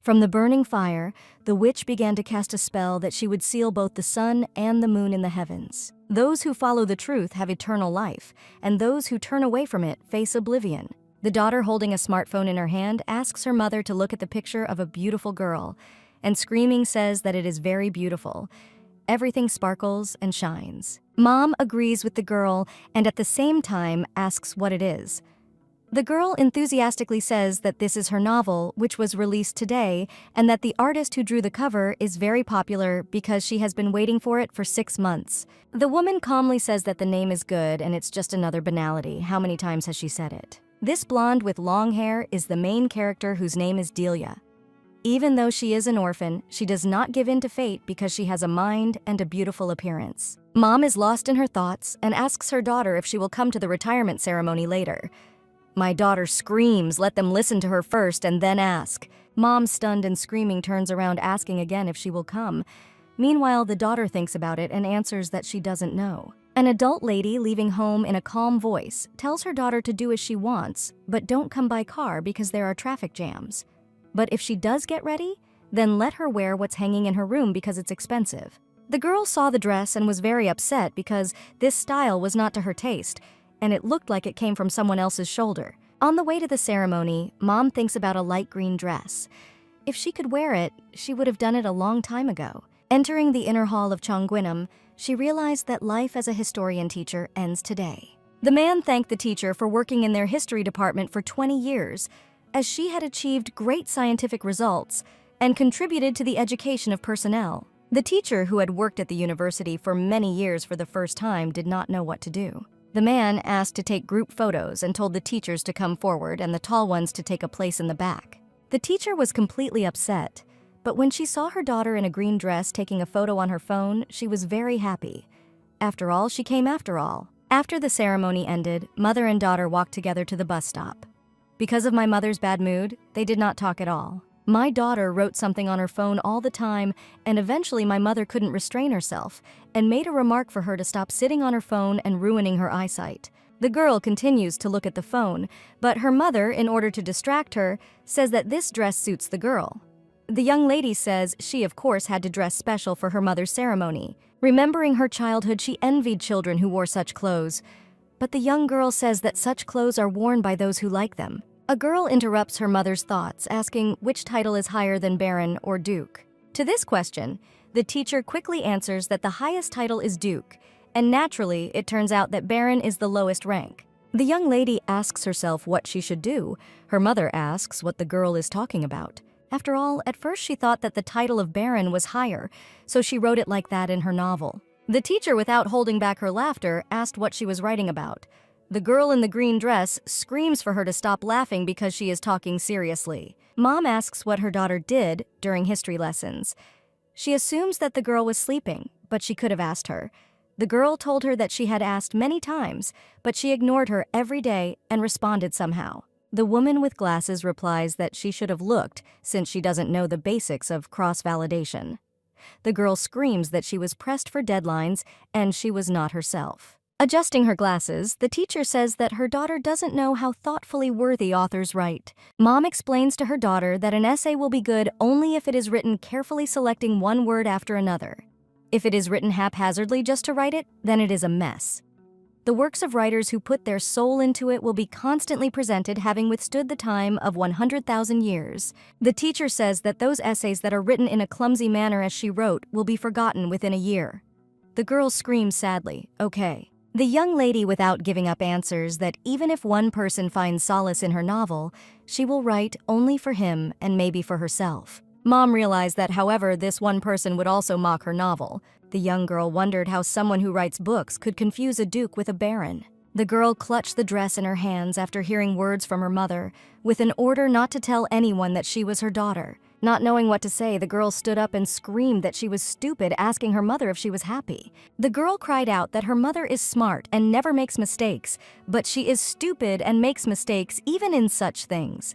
From the burning fire, the witch began to cast a spell that she would seal both the sun and the moon in the heavens. Those who follow the truth have eternal life, and those who turn away from it face oblivion. The daughter, holding a smartphone in her hand, asks her mother to look at the picture of a beautiful girl, and screaming says that it is very beautiful. Everything sparkles and shines. Mom agrees with the girl and at the same time asks what it is. The girl enthusiastically says that this is her novel, which was released today, and that the artist who drew the cover is very popular because she has been waiting for it for 6 months. The woman calmly says that the name is good and it's just another banality. How many times has she said it? This blonde with long hair is the main character, whose name is Delia. Even though she is an orphan, she does not give in to fate because she has a mind and a beautiful appearance. Mom is lost in her thoughts and asks her daughter if she will come to the retirement ceremony later. My daughter screams, let them listen to her first and then ask. Mom, stunned and screaming, turns around asking again if she will come. Meanwhile, the daughter thinks about it and answers that she doesn't know. An adult lady, leaving home in a calm voice, tells her daughter to do as she wants, but don't come by car because there are traffic jams. But if she does get ready, then let her wear what's hanging in her room because it's expensive. The girl saw the dress and was very upset because this style was not to her taste, and it looked like it came from someone else's shoulder. On the way to the ceremony, Mom thinks about a light green dress. If she could wear it, she would have done it a long time ago. Entering the inner hall of Chongguinam, she realized that life as a historian teacher ends today. The man thanked the teacher for working in their history department for 20 years, as she had achieved great scientific results and contributed to the education of personnel. The teacher, who had worked at the university for many years for the first time, did not know what to do. The man asked to take group photos and told the teachers to come forward and the tall ones to take a place in the back. The teacher was completely upset, but when she saw her daughter in a green dress taking a photo on her phone, she was very happy. After all, she came after all. After the ceremony ended, mother and daughter walked together to the bus stop. Because of my mother's bad mood, they did not talk at all. My daughter wrote something on her phone all the time, and eventually my mother couldn't restrain herself and made a remark for her to stop sitting on her phone and ruining her eyesight. The girl continues to look at the phone, but her mother, in order to distract her, says that this dress suits the girl. The young lady says she, of course, had to dress special for her mother's ceremony. Remembering her childhood, she envied children who wore such clothes. But the young girl says that such clothes are worn by those who like them. A girl interrupts her mother's thoughts, asking which title is higher than Baron or Duke. To this question, the teacher quickly answers that the highest title is Duke, and naturally, it turns out that Baron is the lowest rank. The young lady asks herself what she should do. Her mother asks what the girl is talking about. After all, at first she thought that the title of Baron was higher, so she wrote it like that in her novel. The teacher, without holding back her laughter, asked what she was writing about. The girl in the green dress screams for her to stop laughing because she is talking seriously. Mom asks what her daughter did during history lessons. She assumes that the girl was sleeping, but she could have asked her. The girl told her that she had asked many times, but she ignored her every day and responded somehow. The woman with glasses replies that she should have looked since she doesn't know the basics of cross-validation. The girl screams that she was pressed for deadlines and she was not herself. Adjusting her glasses, the teacher says that her daughter doesn't know how thoughtfully worthy authors write. Mom explains to her daughter that an essay will be good only if it is written carefully, selecting one word after another. If it is written haphazardly just to write it, then it is a mess. The works of writers who put their soul into it will be constantly presented, having withstood the time of 100,000 years. The teacher says that those essays that are written in a clumsy manner as she wrote will be forgotten within a year. The girl screams sadly, "Okay." The young lady, without giving up, answers that even if one person finds solace in her novel, she will write only for him and maybe for herself. Mom realized that, however, this one person would also mock her novel. The young girl wondered how someone who writes books could confuse a duke with a baron. The girl clutched the dress in her hands after hearing words from her mother, with an order not to tell anyone that she was her daughter. Not knowing what to say, the girl stood up and screamed that she was stupid, asking her mother if she was happy. The girl cried out that her mother is smart and never makes mistakes, but she is stupid and makes mistakes even in such things.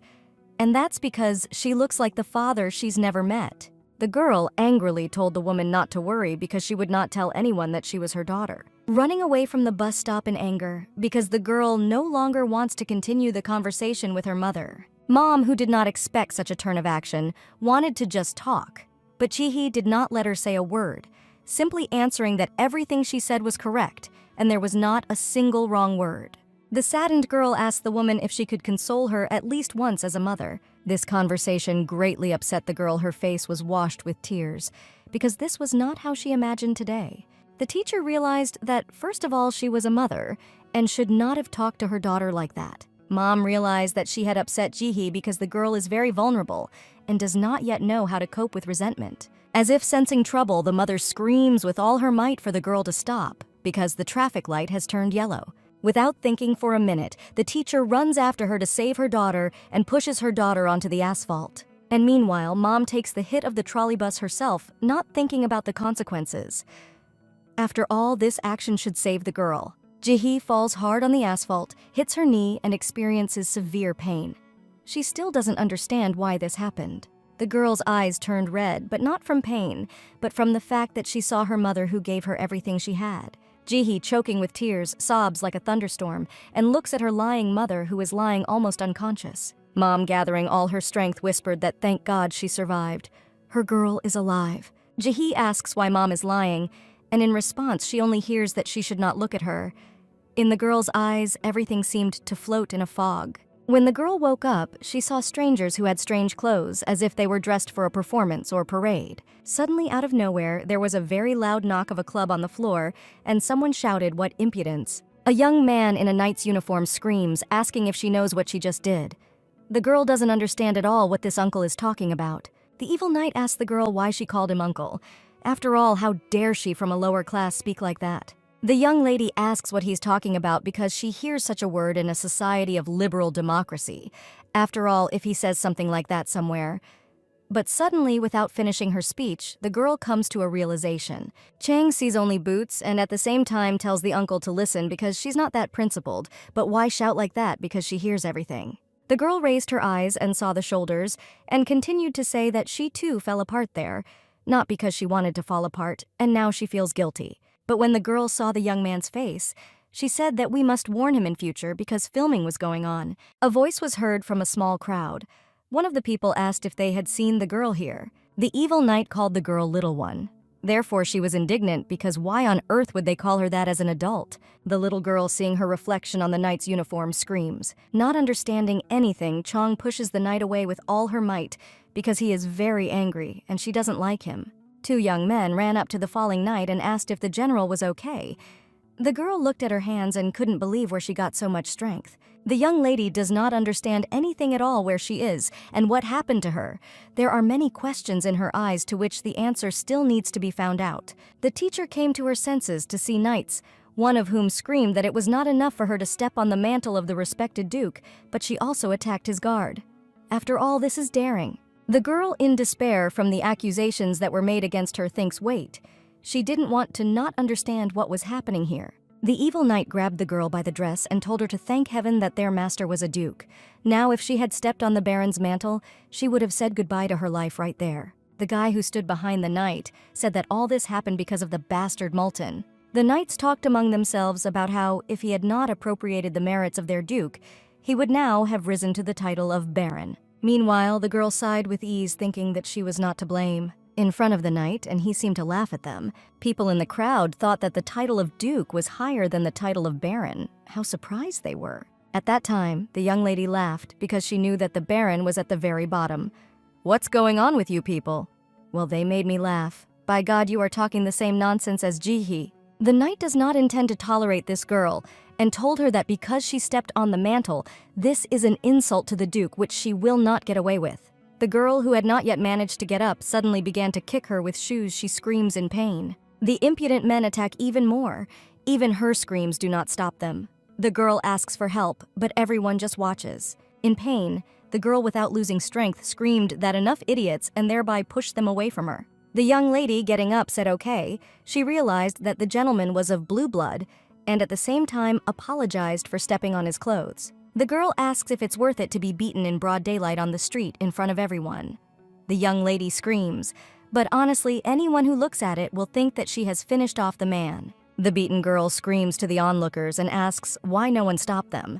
And that's because she looks like the father she's never met. The girl angrily told the woman not to worry because she would not tell anyone that she was her daughter. Running away from the bus stop in anger because the girl no longer wants to continue the conversation with her mother. Mom, who did not expect such a turn of action, wanted to just talk. But Ji-hee did not let her say a word, simply answering that everything she said was correct, and there was not a single wrong word. The saddened girl asked the woman if she could console her at least once as a mother. This conversation greatly upset the girl. Her face was washed with tears, because this was not how she imagined today. The teacher realized that, first of all, she was a mother, and should not have talked to her daughter like that. Mom realized that she had upset Ji-hee because the girl is very vulnerable and does not yet know how to cope with resentment. As if sensing trouble, the mother screams with all her might for the girl to stop, because the traffic light has turned yellow. Without thinking for a minute, the teacher runs after her to save her daughter and pushes her daughter onto the asphalt. And meanwhile, Mom takes the hit of the trolleybus herself, not thinking about the consequences. After all, this action should save the girl. Ji-hee falls hard on the asphalt, hits her knee, and experiences severe pain. She still doesn't understand why this happened. The girl's eyes turned red, but not from pain, but from the fact that she saw her mother, who gave her everything she had. Ji-hee, choking with tears, sobs like a thunderstorm and looks at her lying mother, who is lying almost unconscious. Mom, gathering all her strength, whispered that thank God she survived. Her girl is alive. Ji-hee asks why Mom is lying, and in response she only hears that she should not look at her. In the girl's eyes, everything seemed to float in a fog. When the girl woke up, she saw strangers who had strange clothes, as if they were dressed for a performance or parade. Suddenly, out of nowhere, there was a very loud knock of a club on the floor, and someone shouted, "What impudence!" A young man in a knight's uniform screams, asking if she knows what she just did. The girl doesn't understand at all what this uncle is talking about. The evil knight asks the girl why she called him uncle. After all, how dare she from a lower class speak like that? The young lady asks what he's talking about because she hears such a word in a society of liberal democracy. After all, if he says something like that somewhere. But suddenly, without finishing her speech, the girl comes to a realization. Chang sees only boots and at the same time tells the uncle to listen because she's not that principled, but why shout like that because she hears everything? The girl raised her eyes and saw the shoulders and continued to say that she too fell apart there, not because she wanted to fall apart, and now she feels guilty. But when the girl saw the young man's face, she said that we must warn him in future because filming was going on. A voice was heard from a small crowd. One of the people asked if they had seen the girl here. The evil knight called the girl little one. Therefore, she was indignant because why on earth would they call her that as an adult? The little girl, seeing her reflection on the knight's uniform, screams. Not understanding anything, Chong pushes the knight away with all her might because he is very angry and she doesn't like him. Two young men ran up to the falling knight and asked if the general was okay. The girl looked at her hands and couldn't believe where she got so much strength. The young lady does not understand anything at all where she is and what happened to her. There are many questions in her eyes to which the answer still needs to be found out. The teacher came to her senses to see knights, one of whom screamed that it was not enough for her to step on the mantle of the respected duke, but she also attacked his guard. After all, this is daring. The girl, in despair from the accusations that were made against her, thinks, wait, she didn't want to not understand what was happening here. The evil knight grabbed the girl by the dress and told her to thank heaven that their master was a duke. Now, if she had stepped on the baron's mantle, she would have said goodbye to her life right there. The guy who stood behind the knight said that all this happened because of the bastard Moulton. The knights talked among themselves about how, if he had not appropriated the merits of their duke, he would now have risen to the title of baron. Meanwhile, the girl sighed with ease, thinking that she was not to blame. In front of the knight, and he seemed to laugh at them. People in the crowd thought that the title of duke was higher than the title of baron. How surprised they were. At that time, the young lady laughed because she knew that the baron was at the very bottom. What's going on with you people? Well, they made me laugh. By God, you are talking the same nonsense as Ji-hee. The knight does not intend to tolerate this girl, and told her that because she stepped on the mantle, this is an insult to the duke which she will not get away with. The girl, who had not yet managed to get up, suddenly began to kick her with shoes. She screams in pain. The impudent men attack even more. Even her screams do not stop them. The girl asks for help, but everyone just watches. In pain, the girl, without losing strength, screamed that enough idiots and thereby pushed them away from her. The young lady, getting up, said okay. She realized that the gentleman was of blue blood and at the same time apologized for stepping on his clothes. The girl asks if it's worth it to be beaten in broad daylight on the street in front of everyone. The young lady screams, but honestly, anyone who looks at it will think that she has finished off the man. The beaten girl screams to the onlookers and asks why no one stopped them.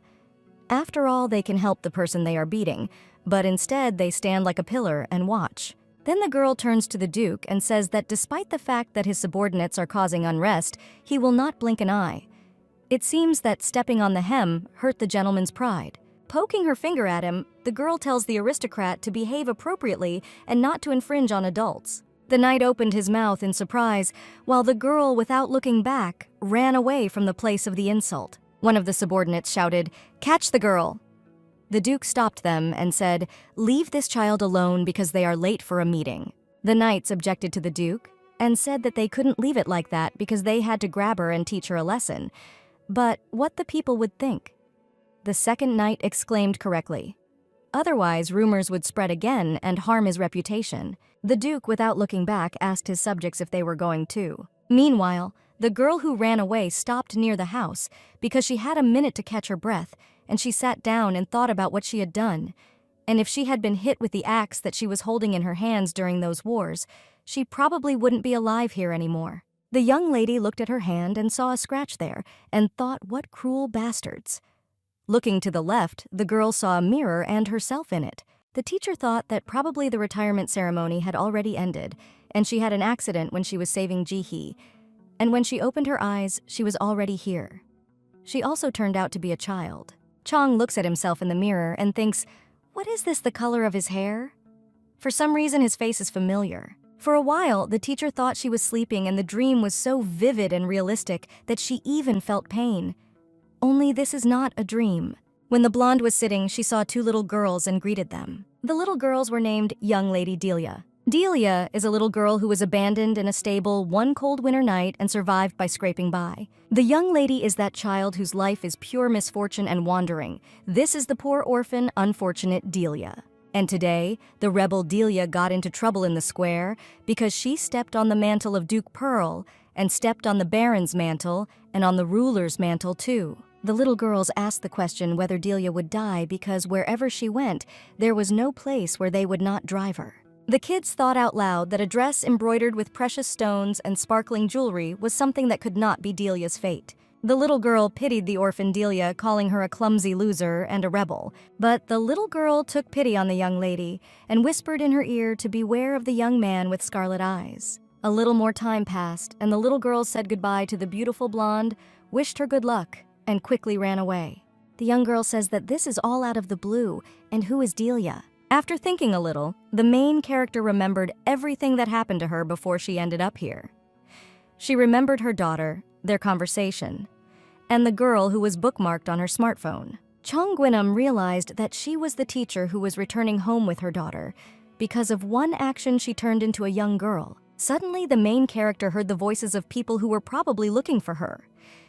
After all, they can help the person they are beating, but instead they stand like a pillar and watch. Then the girl turns to the Duke and says that despite the fact that his subordinates are causing unrest, he will not blink an eye. It seems that stepping on the hem hurt the gentleman's pride. Poking her finger at him, the girl tells the aristocrat to behave appropriately and not to infringe on adults. The knight opened his mouth in surprise, while the girl, without looking back, ran away from the place of the insult. One of the subordinates shouted, "Catch the girl!" The Duke stopped them and said, "Leave this child alone because they are late for a meeting." The knights objected to the Duke and said that they couldn't leave it like that because they had to grab her and teach her a lesson. But what the people would think? The second knight exclaimed correctly. Otherwise, rumors would spread again and harm his reputation. The Duke, without looking back, asked his subjects if they were going too. Meanwhile, the girl who ran away stopped near the house because she had a minute to catch her breath, and she sat down and thought about what she had done. And if she had been hit with the axe that she was holding in her hands during those wars, she probably wouldn't be alive here anymore. The young lady looked at her hand and saw a scratch there and thought, what cruel bastards. Looking to the left, the girl saw a mirror and herself in it. The teacher thought that probably the retirement ceremony had already ended, and she had an accident when she was saving Ji-hee. And when she opened her eyes, she was already here. She also turned out to be a child. Chong looks at himself in the mirror and thinks, what is this, the color of his hair? For some reason, his face is familiar. For a while, the teacher thought she was sleeping, and the dream was so vivid and realistic that she even felt pain. Only this is not a dream. When the blonde was sitting, she saw two little girls and greeted them. The little girls were named Young Lady Delia. Delia is a little girl who was abandoned in a stable one cold winter night and survived by scraping by. The young lady is that child whose life is pure misfortune and wandering. This is the poor orphan, unfortunate Delia. And today, the rebel Delia got into trouble in the square because she stepped on the mantle of Duke Pearl and stepped on the Baron's mantle and on the ruler's mantle too. The little girls asked the question whether Delia would die because wherever she went, there was no place where they would not drive her. The kids thought out loud that a dress embroidered with precious stones and sparkling jewelry was something that could not be Delia's fate. The little girl pitied the orphan Delia, calling her a clumsy loser and a rebel. But the little girl took pity on the young lady and whispered in her ear to beware of the young man with scarlet eyes. A little more time passed, and the little girl said goodbye to the beautiful blonde, wished her good luck, and quickly ran away. The young girl says that this is all out of the blue, and who is Delia? After thinking a little, the main character remembered everything that happened to her before she ended up here. She remembered her daughter, their conversation, and the girl who was bookmarked on her smartphone. Chong Gwynam realized that she was the teacher who was returning home with her daughter. Because of one action, she turned into a young girl. Suddenly, the main character heard the voices of people who were probably looking for her.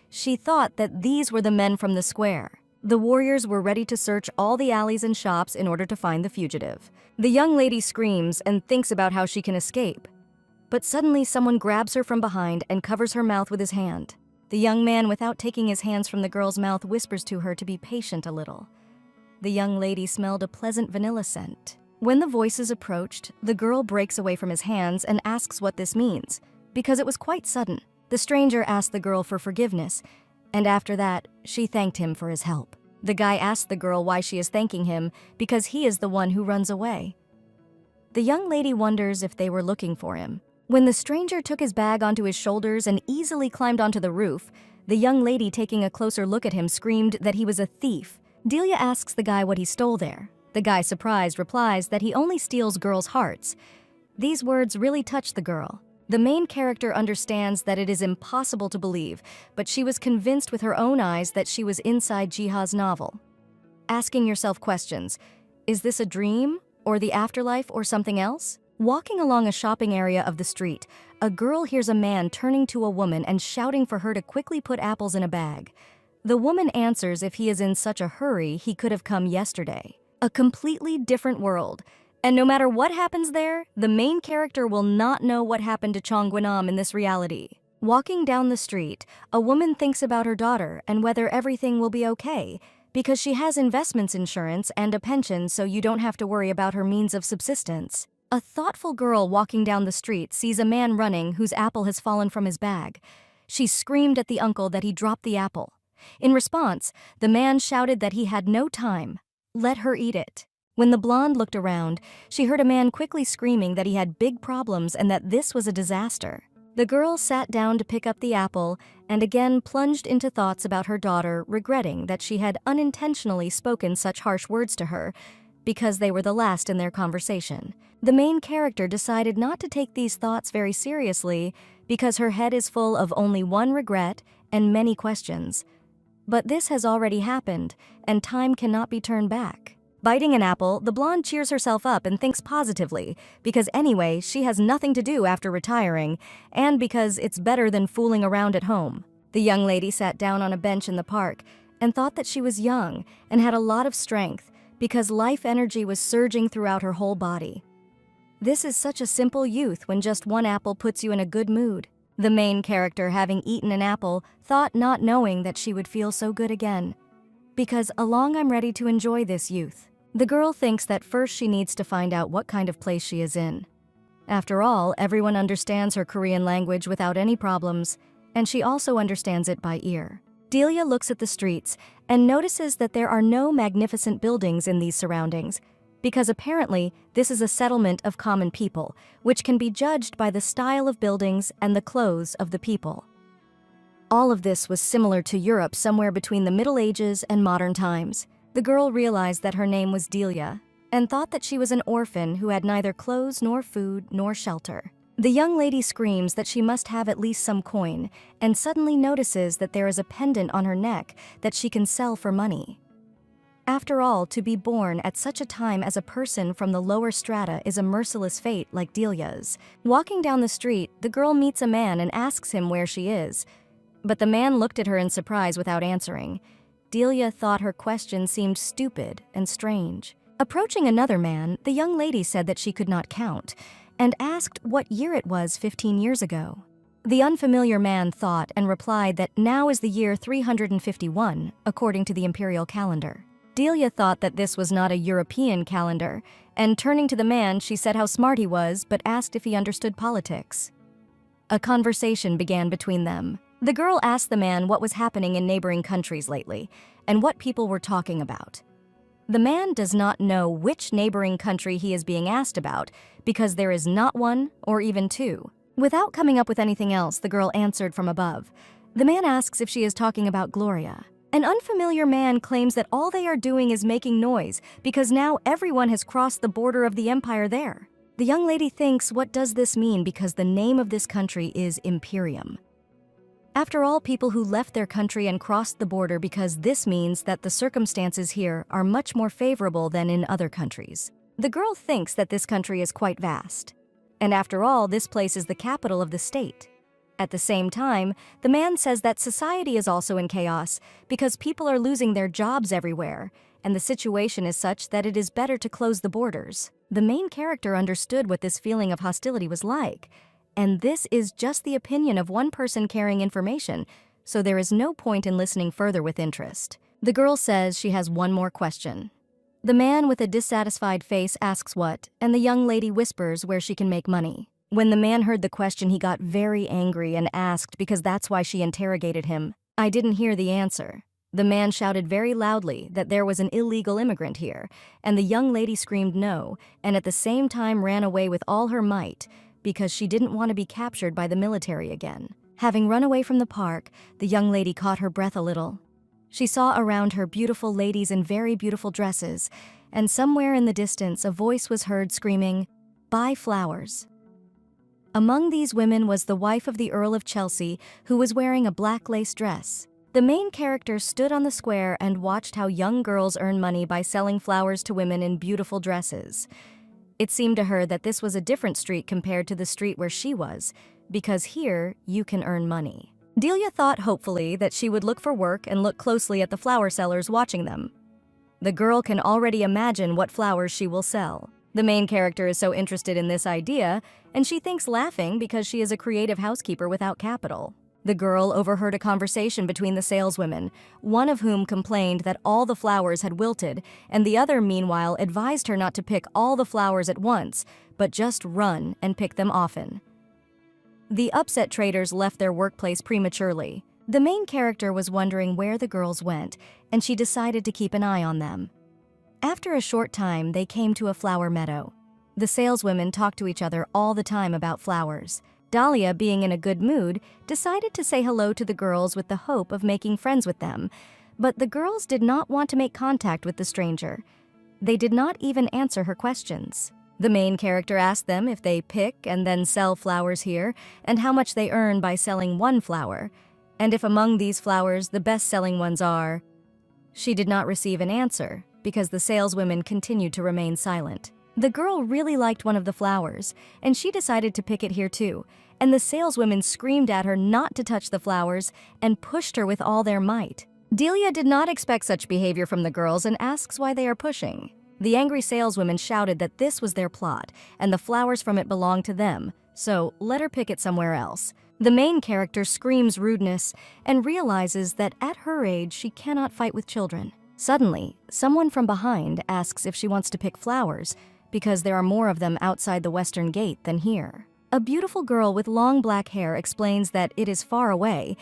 She thought that these were the men from the square. The warriors were ready to search all the alleys and shops in order to find the fugitive. The young lady screams and thinks about how she can escape. But suddenly someone grabs her from behind and covers her mouth with his hand. The young man, without taking his hands from the girl's mouth, whispers to her to be patient a little. The young lady smelled a pleasant vanilla scent. When the voices approached, the girl breaks away from his hands and asks what this means, because it was quite sudden. The stranger asked the girl for forgiveness, and after that, she thanked him for his help. The guy asked the girl why she is thanking him, because he is the one who runs away. The young lady wonders if they were looking for him. When the stranger took his bag onto his shoulders and easily climbed onto the roof, the young lady, taking a closer look at him, screamed that he was a thief. Delia asks the guy what he stole there. The guy, surprised, replies that he only steals girls' hearts. These words really touch the girl. The main character understands that it is impossible to believe, but she was convinced with her own eyes that she was inside Jiha's novel. Asking yourself questions, is this a dream, or the afterlife, or something else? Walking along a shopping area of the street, a girl hears a man turning to a woman and shouting for her to quickly put apples in a bag. The woman answers if he is in such a hurry, he could have come yesterday. A completely different world. And no matter what happens there, the main character will not know what happened to Chong Gwynam in this reality. Walking down the street, a woman thinks about her daughter and whether everything will be okay, because she has investments insurance and a pension, so you don't have to worry about her means of subsistence. A thoughtful girl walking down the street sees a man running whose apple has fallen from his bag. She screamed at the uncle that he dropped the apple. In response, the man shouted that he had no time. Let her eat it. When the blonde looked around, she heard a man quickly screaming that he had big problems and that this was a disaster. The girl sat down to pick up the apple and again plunged into thoughts about her daughter, regretting that she had unintentionally spoken such harsh words to her because they were the last in their conversation. The main character decided not to take these thoughts very seriously because her head is full of only one regret and many questions. But this has already happened, and time cannot be turned back. Biting an apple, the blonde cheers herself up and thinks positively, because anyway, she has nothing to do after retiring, and because it's better than fooling around at home. The young lady sat down on a bench in the park and thought that she was young and had a lot of strength because life energy was surging throughout her whole body. This is such a simple youth when just one apple puts you in a good mood. The main character, having eaten an apple, thought not knowing that she would feel so good again. Because along I'm ready to enjoy this youth. The girl thinks that first she needs to find out what kind of place she is in. After all, everyone understands her Korean language without any problems, and she also understands it by ear. Delia looks at the streets and notices that there are no magnificent buildings in these surroundings, because apparently this is a settlement of common people, which can be judged by the style of buildings and the clothes of the people. All of this was similar to Europe somewhere between the Middle Ages and modern times. The girl realized that her name was Delia and thought that she was an orphan who had neither clothes nor food nor shelter. The young lady screams that she must have at least some coin and suddenly notices that there is a pendant on her neck that she can sell for money. After all, to be born at such a time as a person from the lower strata is a merciless fate like Delia's. Walking down the street, the girl meets a man and asks him where she is. But the man looked at her in surprise without answering. Delia thought her question seemed stupid and strange. Approaching another man, the young lady said that she could not count, and asked what year it was 15 years ago. The unfamiliar man thought and replied that now is the year 351, according to the imperial calendar. Delia thought that this was not a European calendar, and turning to the man, she said how smart he was, but asked if he understood politics. A conversation began between them. The girl asked the man what was happening in neighboring countries lately, and what people were talking about. The man does not know which neighboring country he is being asked about, because there is not one or even two. Without coming up with anything else, the girl answered from above. The man asks if she is talking about Gloria. An unfamiliar man claims that all they are doing is making noise because now everyone has crossed the border of the empire there. The young lady thinks, what does this mean, because the name of this country is Imperium. After all, people who left their country and crossed the border because this means that the circumstances here are much more favorable than in other countries. The girl thinks that this country is quite vast. And after all, this place is the capital of the state. At the same time, the man says that society is also in chaos because people are losing their jobs everywhere, and the situation is such that it is better to close the borders. The main character understood what this feeling of hostility was like, and this is just the opinion of one person carrying information, so there is no point in listening further with interest. The girl says she has one more question. The man with a dissatisfied face asks what, and the young lady whispers where she can make money. When the man heard the question, he got very angry and asked because that's why she interrogated him. I didn't hear the answer. The man shouted very loudly that there was an illegal immigrant here, and the young lady screamed no, and at the same time ran away with all her might because she didn't want to be captured by the military again. Having run away from the park, the young lady caught her breath a little. She saw around her beautiful ladies in very beautiful dresses, and somewhere in the distance a voice was heard screaming, "Buy flowers." Among these women was the wife of the Earl of Chelsea, who was wearing a black lace dress. The main character stood on the square and watched how young girls earn money by selling flowers to women in beautiful dresses. It seemed to her that this was a different street compared to the street where she was, because here you can earn money. Delia thought hopefully that she would look for work and look closely at the flower sellers watching them. The girl can already imagine what flowers she will sell. The main character is so interested in this idea, and she thinks laughing because she is a creative housekeeper without capital. The girl overheard a conversation between the saleswomen, one of whom complained that all the flowers had wilted, and the other meanwhile advised her not to pick all the flowers at once, but just run and pick them often. The upset traders left their workplace prematurely. The main character was wondering where the girls went, and she decided to keep an eye on them. After a short time, they came to a flower meadow. The saleswomen talked to each other all the time about flowers. Dahlia, being in a good mood, decided to say hello to the girls with the hope of making friends with them. But the girls did not want to make contact with the stranger. They did not even answer her questions. The main character asked them if they pick and then sell flowers here, and how much they earn by selling one flower, and if among these flowers the best-selling ones are. She did not receive an answer, because the saleswomen continued to remain silent. The girl really liked one of the flowers, and she decided to pick it here too, and the saleswomen screamed at her not to touch the flowers and pushed her with all their might. Delia did not expect such behavior from the girls and asks why they are pushing. The angry saleswomen shouted that this was their plot, and the flowers from it belonged to them, so let her pick it somewhere else. The main character screams rudeness and realizes that at her age she cannot fight with children. Suddenly, someone from behind asks if she wants to pick flowers, because there are more of them outside the western gate than here. A beautiful girl with long black hair explains that it is far away,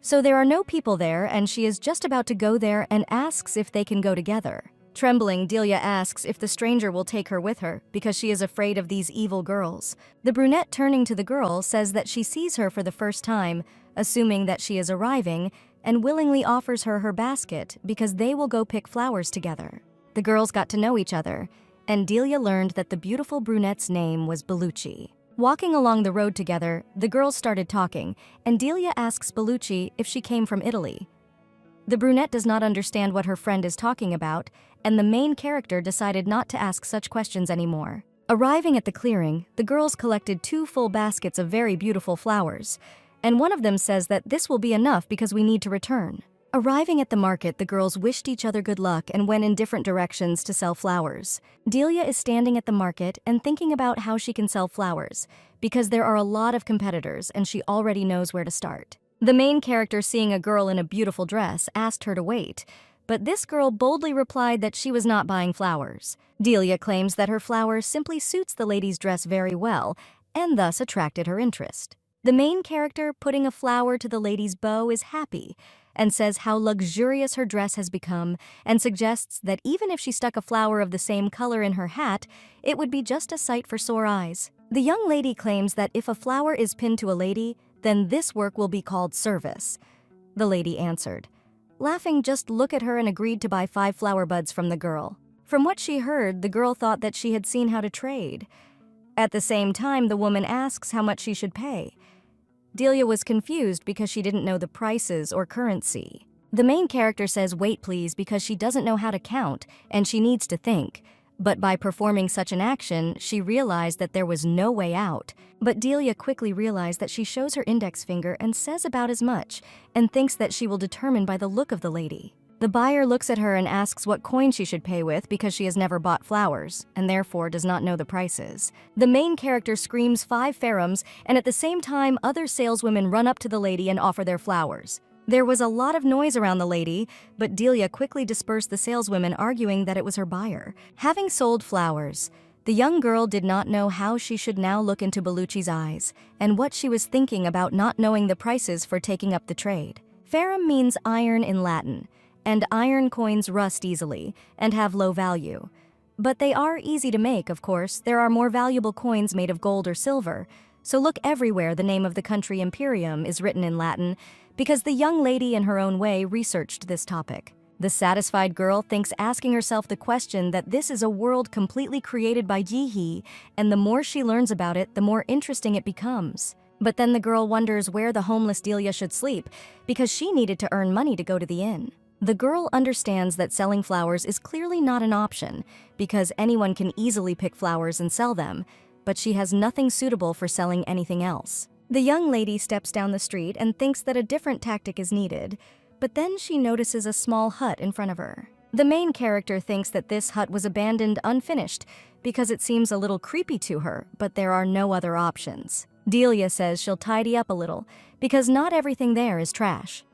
so there are no people there, and she is just about to go there and asks if they can go together. Trembling, Delia asks if the stranger will take her with her because she is afraid of these evil girls. The brunette, turning to the girl, says that she sees her for the first time, assuming that she is arriving, and willingly offers her her basket because they will go pick flowers together. The girls got to know each other, and Delia learned that the beautiful brunette's name was Bellucci. Walking along the road together, the girls started talking, and Delia asks Bellucci if she came from Italy. The brunette does not understand what her friend is talking about, and the main character decided not to ask such questions anymore. Arriving at the clearing, the girls collected 2 full baskets of very beautiful flowers, and one of them says that this will be enough because we need to return. Arriving at the market, the girls wished each other good luck and went in different directions to sell flowers. Delia is standing at the market and thinking about how she can sell flowers, because there are a lot of competitors and she already knows where to start. The main character, seeing a girl in a beautiful dress, asked her to wait, but this girl boldly replied that she was not buying flowers. Delia claims that her flower simply suits the lady's dress very well, and thus attracted her interest. The main character, putting a flower to the lady's bow, is happy, and says how luxurious her dress has become, and suggests that even if she stuck a flower of the same color in her hat, it would be just a sight for sore eyes. The young lady claims that if a flower is pinned to a lady, then this work will be called service. The lady answered. Laughing, just look at her and agreed to buy 5 flower buds from the girl. From what she heard, the girl thought that she had seen how to trade. At the same time, the woman asks how much she should pay. Delia was confused because she didn't know the prices or currency. The main character says wait please because she doesn't know how to count and she needs to think. But by performing such an action, she realized that there was no way out. But Delia quickly realized that she shows her index finger and says about as much, and thinks that she will determine by the look of the lady. The buyer looks at her and asks what coin she should pay with because she has never bought flowers, and therefore does not know the prices. The main character screams 5 ferrums, and at the same time, other saleswomen run up to the lady and offer their flowers. There was a lot of noise around the lady, but Delia quickly dispersed the saleswomen, arguing that it was her buyer. Having sold flowers, the young girl did not know how she should now look into Bellucci's eyes, and what she was thinking about not knowing the prices for taking up the trade. Ferrum means iron in Latin, and iron coins rust easily and have low value. But they are easy to make, of course. There are more valuable coins made of gold or silver, so look everywhere the name of the country Imperium is written in Latin, because the young lady in her own way researched this topic. The satisfied girl thinks, asking herself the question, that this is a world completely created by Yi, and the more she learns about it, the more interesting it becomes. But then the girl wonders where the homeless Delia should sleep, because she needed to earn money to go to the inn. The girl understands that selling flowers is clearly not an option, because anyone can easily pick flowers and sell them, but she has nothing suitable for selling anything else. The young lady steps down the street and thinks that a different tactic is needed, but then she notices a small hut in front of her. The main character thinks that this hut was abandoned unfinished because it seems a little creepy to her, but there are no other options. Delia says she'll tidy up a little because not everything there is trash.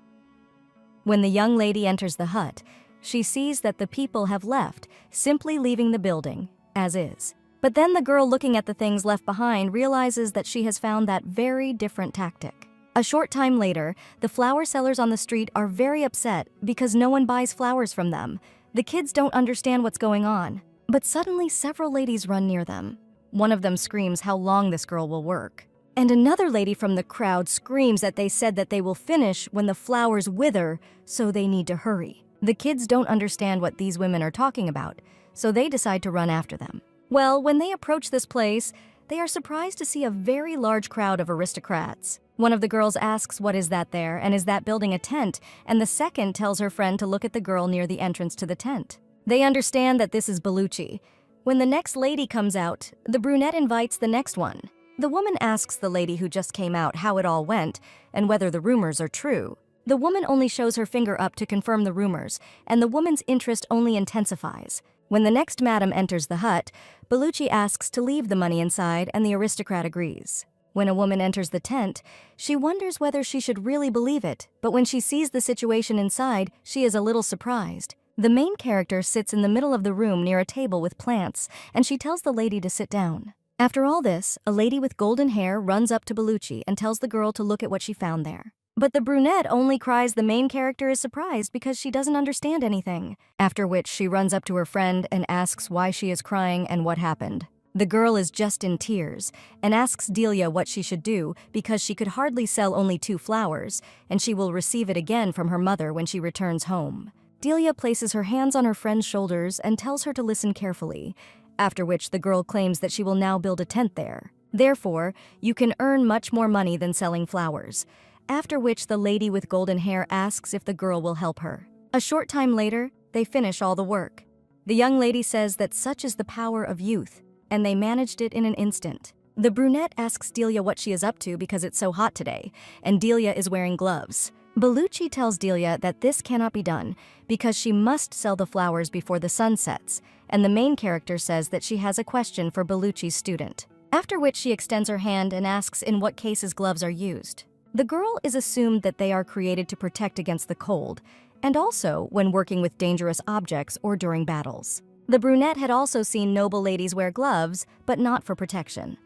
When the young lady enters the hut, she sees that the people have left, simply leaving the building as is. But then the girl, looking at the things left behind, realizes that she has found that very different tactic. A short time later, the flower sellers on the street are very upset because no one buys flowers from them. The kids don't understand what's going on, but suddenly several ladies run near them. One of them screams how long this girl will work. And another lady from the crowd screams that they said that they will finish when the flowers wither, so they need to hurry. The kids don't understand what these women are talking about, so they decide to run after them. Well, when they approach this place, they are surprised to see a very large crowd of aristocrats. One of the girls asks what is that there, and is that building a tent, and the second tells her friend to look at the girl near the entrance to the tent. They understand that this is Bellucci. When the next lady comes out, the brunette invites the next one. The woman asks the lady who just came out how it all went, and whether the rumors are true. The woman only shows her finger up to confirm the rumors, and the woman's interest only intensifies. When the next madam enters the hut, Bellucci asks to leave the money inside, and the aristocrat agrees. When a woman enters the tent, she wonders whether she should really believe it, but when she sees the situation inside, she is a little surprised. The main character sits in the middle of the room near a table with plants, and she tells the lady to sit down. After all this, a lady with golden hair runs up to Bellucci and tells the girl to look at what she found there. But the brunette only cries the main character is surprised because she doesn't understand anything, after which she runs up to her friend and asks why she is crying and what happened. The girl is just in tears and asks Delia what she should do because she could hardly sell only 2 flowers, and she will receive it again from her mother when she returns home. Delia places her hands on her friend's shoulders and tells her to listen carefully, after which the girl claims that she will now build a tent there. Therefore, you can earn much more money than selling flowers, after which the lady with golden hair asks if the girl will help her. A short time later, they finish all the work. The young lady says that such is the power of youth, and they managed it in an instant. The brunette asks Delia what she is up to because it's so hot today, and Delia is wearing gloves. Bellucci tells Delia that this cannot be done because she must sell the flowers before the sun sets, and the main character says that she has a question for Bellucci's student. After which she extends her hand and asks in what cases gloves are used. The girl is assumed that they are created to protect against the cold, and also when working with dangerous objects or during battles. The brunette had also seen noble ladies wear gloves, but not for protection.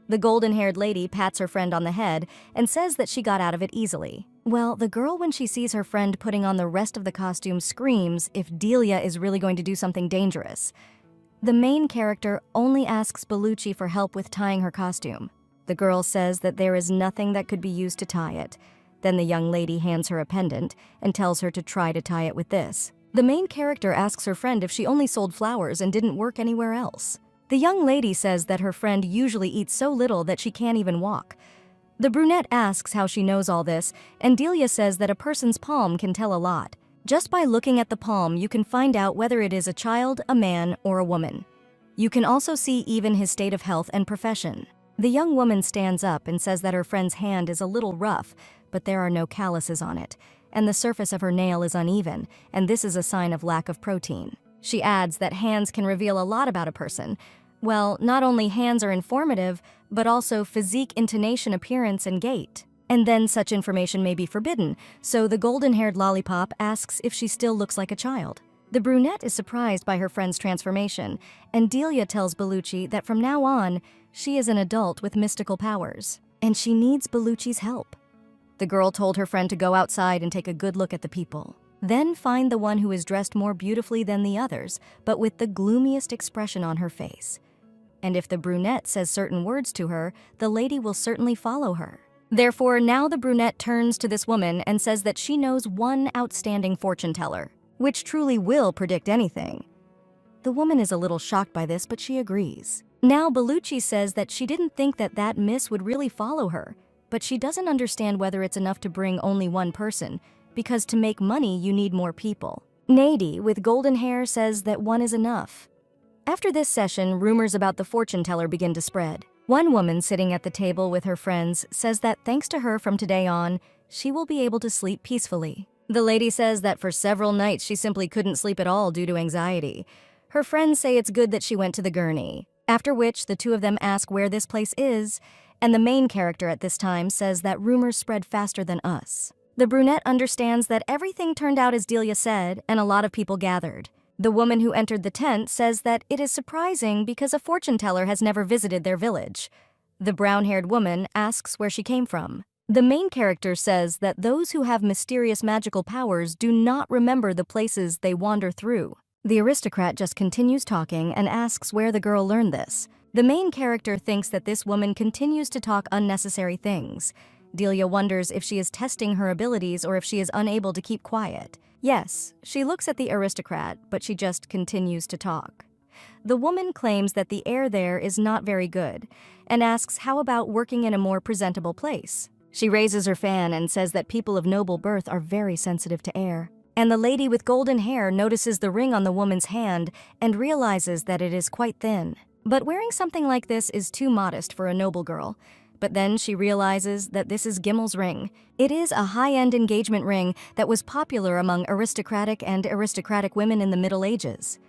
The golden-haired lady pats her friend on the head and says that she got out of it easily. Well, the girl, when she sees her friend putting on the rest of the costume, screams if Delia is really going to do something dangerous. The main character only asks Bellucci for help with tying her costume. The girl says that there is nothing that could be used to tie it. Then the young lady hands her a pendant and tells her to try to tie it with this. The main character asks her friend if she only sold flowers and didn't work anywhere else. The young lady says that her friend usually eats so little that she can't even walk. The brunette asks how she knows all this, and Delia says that a person's palm can tell a lot. Just by looking at the palm, you can find out whether it is a child, a man, or a woman. You can also see even his state of health and profession. The young woman stands up and says that her friend's hand is a little rough, but there are no calluses on it, and the surface of her nail is uneven, and this is a sign of lack of protein. She adds that hands can reveal a lot about a person. Well, not only hands are informative, but also physique, intonation, appearance, and gait. And then such information may be forbidden, so the golden-haired lollipop asks if she still looks like a child. The brunette is surprised by her friend's transformation, and Delia tells Bellucci that from now on, she is an adult with mystical powers, and she needs Bellucci's help. The girl told her friend to go outside and take a good look at the people. Then find the one who is dressed more beautifully than the others, but with the gloomiest expression on her face. And if the brunette says certain words to her, the lady will certainly follow her. Therefore, now the brunette turns to this woman and says that she knows one outstanding fortune teller, which truly will predict anything. The woman is a little shocked by this, but she agrees. Now Bellucci says that she didn't think that miss would really follow her, but she doesn't understand whether it's enough to bring only one person, because to make money you need more people. Nady, with golden hair, says that one is enough. After this session, rumors about the fortune teller begin to spread. One woman sitting at the table with her friends says that thanks to her from today on, she will be able to sleep peacefully. The lady says that for several nights she simply couldn't sleep at all due to anxiety. Her friends say it's good that she went to the gurney, after which the two of them ask where this place is, and the main character at this time says that rumors spread faster than us. The brunette understands that everything turned out as Delia said, and a lot of people gathered. The woman who entered the tent says that it is surprising because a fortune teller has never visited their village. The brown-haired woman asks where she came from. The main character says that those who have mysterious magical powers do not remember the places they wander through. The aristocrat just continues talking and asks where the girl learned this. The main character thinks that this woman continues to talk unnecessary things. Delia wonders if she is testing her abilities or if she is unable to keep quiet. Yes, she looks at the aristocrat, but she just continues to talk. The woman claims that the air there is not very good and asks how about working in a more presentable place. She raises her fan and says that people of noble birth are very sensitive to air. And the lady with golden hair notices the ring on the woman's hand and realizes that it is quite thin. But wearing something like this is too modest for a noble girl. But then she realizes that this is Gimmel's ring. It is a high-end engagement ring that was popular among aristocratic women in the Middle Ages.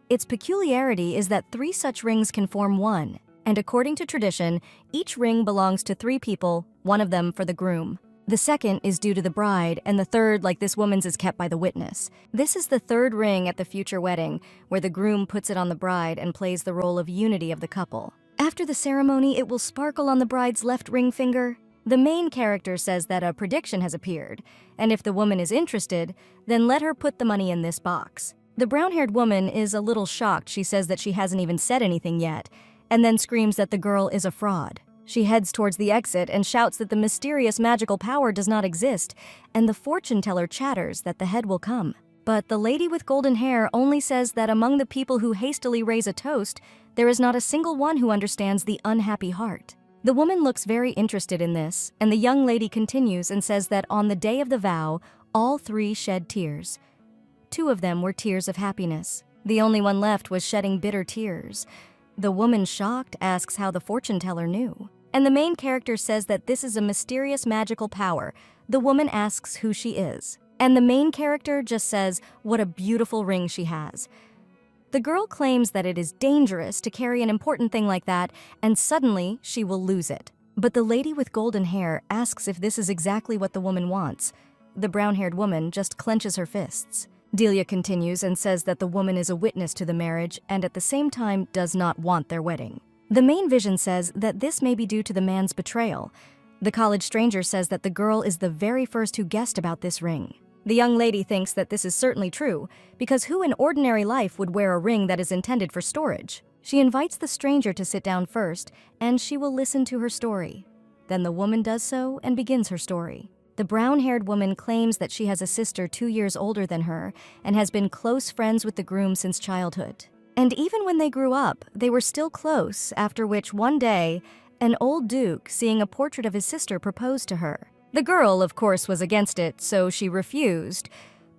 Its peculiarity is that 3 such rings can form one, and according to tradition, each ring belongs to 3 people, one of them for the groom. The second is due to the bride, and the third, like this woman's, is kept by the witness. This is the 3rd ring at the future wedding, where the groom puts it on the bride and plays the role of unity of the couple. After the ceremony, it will sparkle on the bride's left ring finger. The main character says that a prediction has appeared, and if the woman is interested, then let her put the money in this box. The brown-haired woman is a little shocked. She says that she hasn't even said anything yet, and then screams that the girl is a fraud. She heads towards the exit and shouts that the mysterious magical power does not exist, and the fortune teller chatters that the head will come. But the lady with golden hair only says that among the people who hastily raise a toast, there is not a single one who understands the unhappy heart. The woman looks very interested in this, and the young lady continues and says that on the day of the vow, all 3 shed tears. 2 of them were tears of happiness. The only one left was shedding bitter tears. The woman, shocked, asks how the fortune teller knew. And the main character says that this is a mysterious magical power. The woman asks who she is. And the main character just says what a beautiful ring she has. The girl claims that it is dangerous to carry an important thing like that, and suddenly she will lose it. But the lady with golden hair asks if this is exactly what the woman wants. The brown-haired woman just clenches her fists. Delia continues and says that the woman is a witness to the marriage and at the same time does not want their wedding. The main vision says that this may be due to the man's betrayal. The college stranger says that the girl is the very first who guessed about this ring. The young lady thinks that this is certainly true, because who in ordinary life would wear a ring that is intended for storage? She invites the stranger to sit down first, and she will listen to her story. Then the woman does so and begins her story. The brown-haired woman claims that she has a sister 2 years older than her and has been close friends with the groom since childhood. And even when they grew up, they were still close, after which one day, an old duke, seeing a portrait of his sister, proposed to her. The girl, of course, was against it, so she refused.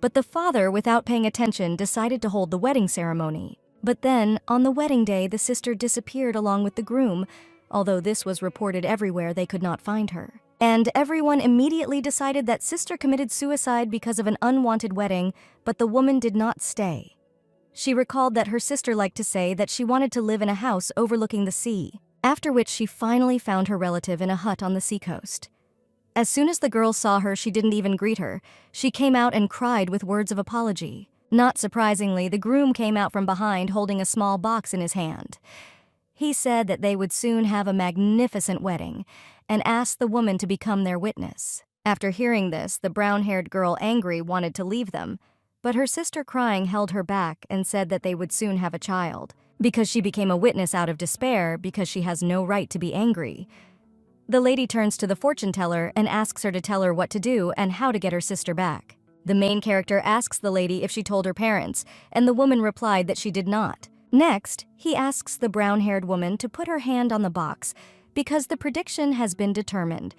But the father, without paying attention, decided to hold the wedding ceremony. But then, on the wedding day, the sister disappeared along with the groom. Although this was reported everywhere, they could not find her. And everyone immediately decided that sister committed suicide because of an unwanted wedding, but the woman did not stay. She recalled that her sister liked to say that she wanted to live in a house overlooking the sea, after which she finally found her relative in a hut on the seacoast. As soon as the girl saw her, she didn't even greet her. She came out and cried with words of apology. Not surprisingly, the groom came out from behind holding a small box in his hand. He said that they would soon have a magnificent wedding and asked the woman to become their witness. After hearing this, the brown-haired girl, angry, wanted to leave them, but her sister, crying, held her back and said that they would soon have a child, because she became a witness out of despair because she has no right to be angry. The lady turns to the fortune teller and asks her to tell her what to do and how to get her sister back. The main character asks the lady if she told her parents, and the woman replied that she did not. Next, he asks the brown-haired woman to put her hand on the box because the prediction has been determined.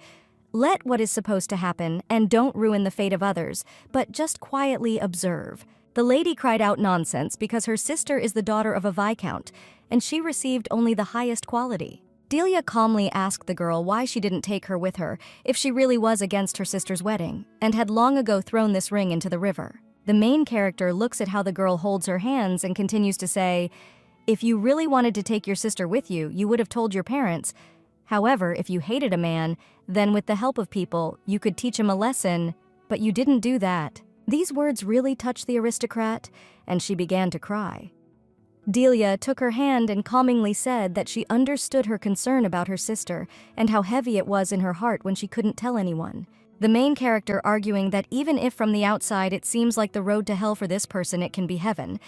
Let what is supposed to happen and don't ruin the fate of others, but just quietly observe. The lady cried out nonsense because her sister is the daughter of a viscount, and she received only the highest quality. Delia calmly asked the girl why she didn't take her with her if she really was against her sister's wedding and had long ago thrown this ring into the river. The main character looks at how the girl holds her hands and continues to say, "If you really wanted to take your sister with you, you would have told your parents. However, if you hated a man, then with the help of people, you could teach him a lesson, but you didn't do that." These words really touched the aristocrat, and she began to cry. Delia took her hand and calmingly said that she understood her concern about her sister and how heavy it was in her heart when she couldn't tell anyone. The main character arguing that even if from the outside it seems like the road to hell for this person, it can be heaven.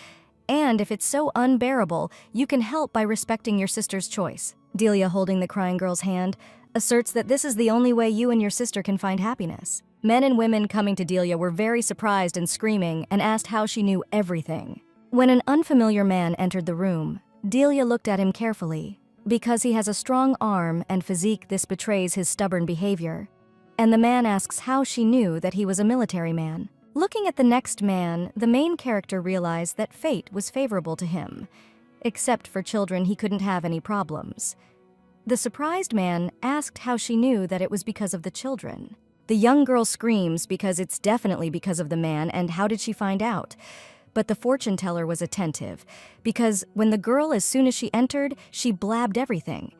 And if it's so unbearable, you can help by respecting your sister's choice. Delia, holding the crying girl's hand, asserts that this is the only way you and your sister can find happiness. Men and women coming to Delia were very surprised and screaming and asked how she knew everything. When an unfamiliar man entered the room, Delia looked at him carefully. Because he has a strong arm and physique, this betrays his stubborn behavior. And the man asks how she knew that he was a military man. Looking at the next man, the main character realized that fate was favorable to him. Except for children, he couldn't have any problems. The surprised man asked how she knew that it was because of the children. The young girl screams because it's definitely because of the man, and how did she find out? But the fortune teller was attentive, because when the girl, as soon as she entered, she blabbed everything.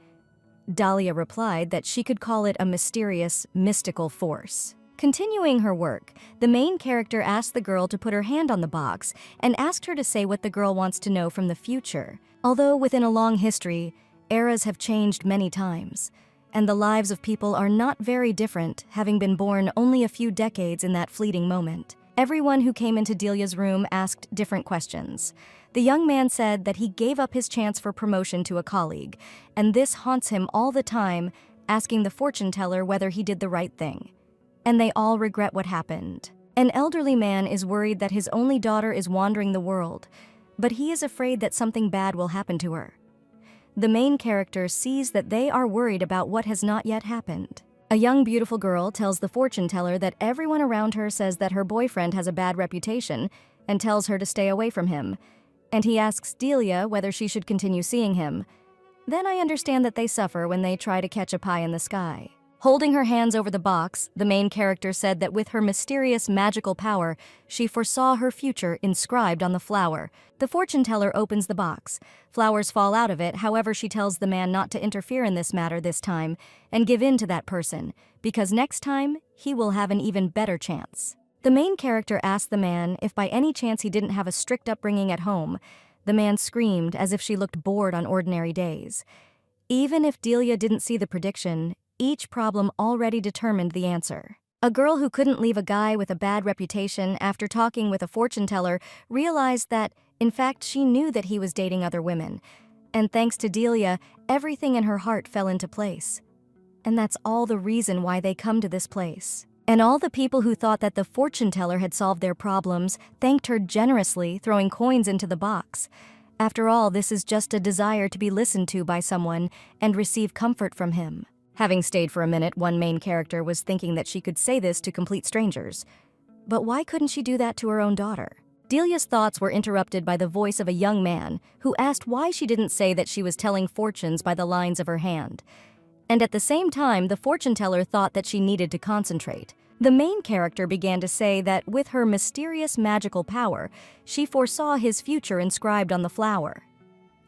Dahlia replied that she could call it a mysterious, mystical force. Continuing her work, the main character asked the girl to put her hand on the box and asked her to say what the girl wants to know from the future. Although within a long history, eras have changed many times, and the lives of people are not very different, having been born only a few decades in that fleeting moment. Everyone who came into Delia's room asked different questions. The young man said that he gave up his chance for promotion to a colleague, and this haunts him all the time, asking the fortune teller whether he did the right thing. And they all regret what happened. An elderly man is worried that his only daughter is wandering the world, but he is afraid that something bad will happen to her. The main character sees that they are worried about what has not yet happened. A young, beautiful girl tells the fortune teller that everyone around her says that her boyfriend has a bad reputation and tells her to stay away from him. And he asks Delia whether she should continue seeing him. Then I understand that they suffer when they try to catch a pie in the sky. Holding her hands over the box, the main character said that with her mysterious magical power, she foresaw her future inscribed on the flower. The fortune teller opens the box. Flowers fall out of it, however she tells the man not to interfere in this matter this time and give in to that person, because next time, he will have an even better chance. The main character asked the man if by any chance he didn't have a strict upbringing at home. The man screamed as if she looked bored on ordinary days. Even if Delia didn't see the prediction, each problem already determined the answer. A girl who couldn't leave a guy with a bad reputation after talking with a fortune teller realized that, in fact, she knew that he was dating other women. And thanks to Delia, everything in her heart fell into place. And that's all the reason why they come to this place. And all the people who thought that the fortune teller had solved their problems thanked her generously, throwing coins into the box. After all, this is just a desire to be listened to by someone and receive comfort from him. Having stayed for a minute, one main character was thinking that she could say this to complete strangers. But why couldn't she do that to her own daughter? Delia's thoughts were interrupted by the voice of a young man who asked why she didn't say that she was telling fortunes by the lines of her hand. And at the same time, the fortune teller thought that she needed to concentrate. The main character began to say that with her mysterious magical power, she foresaw his future inscribed on the flower.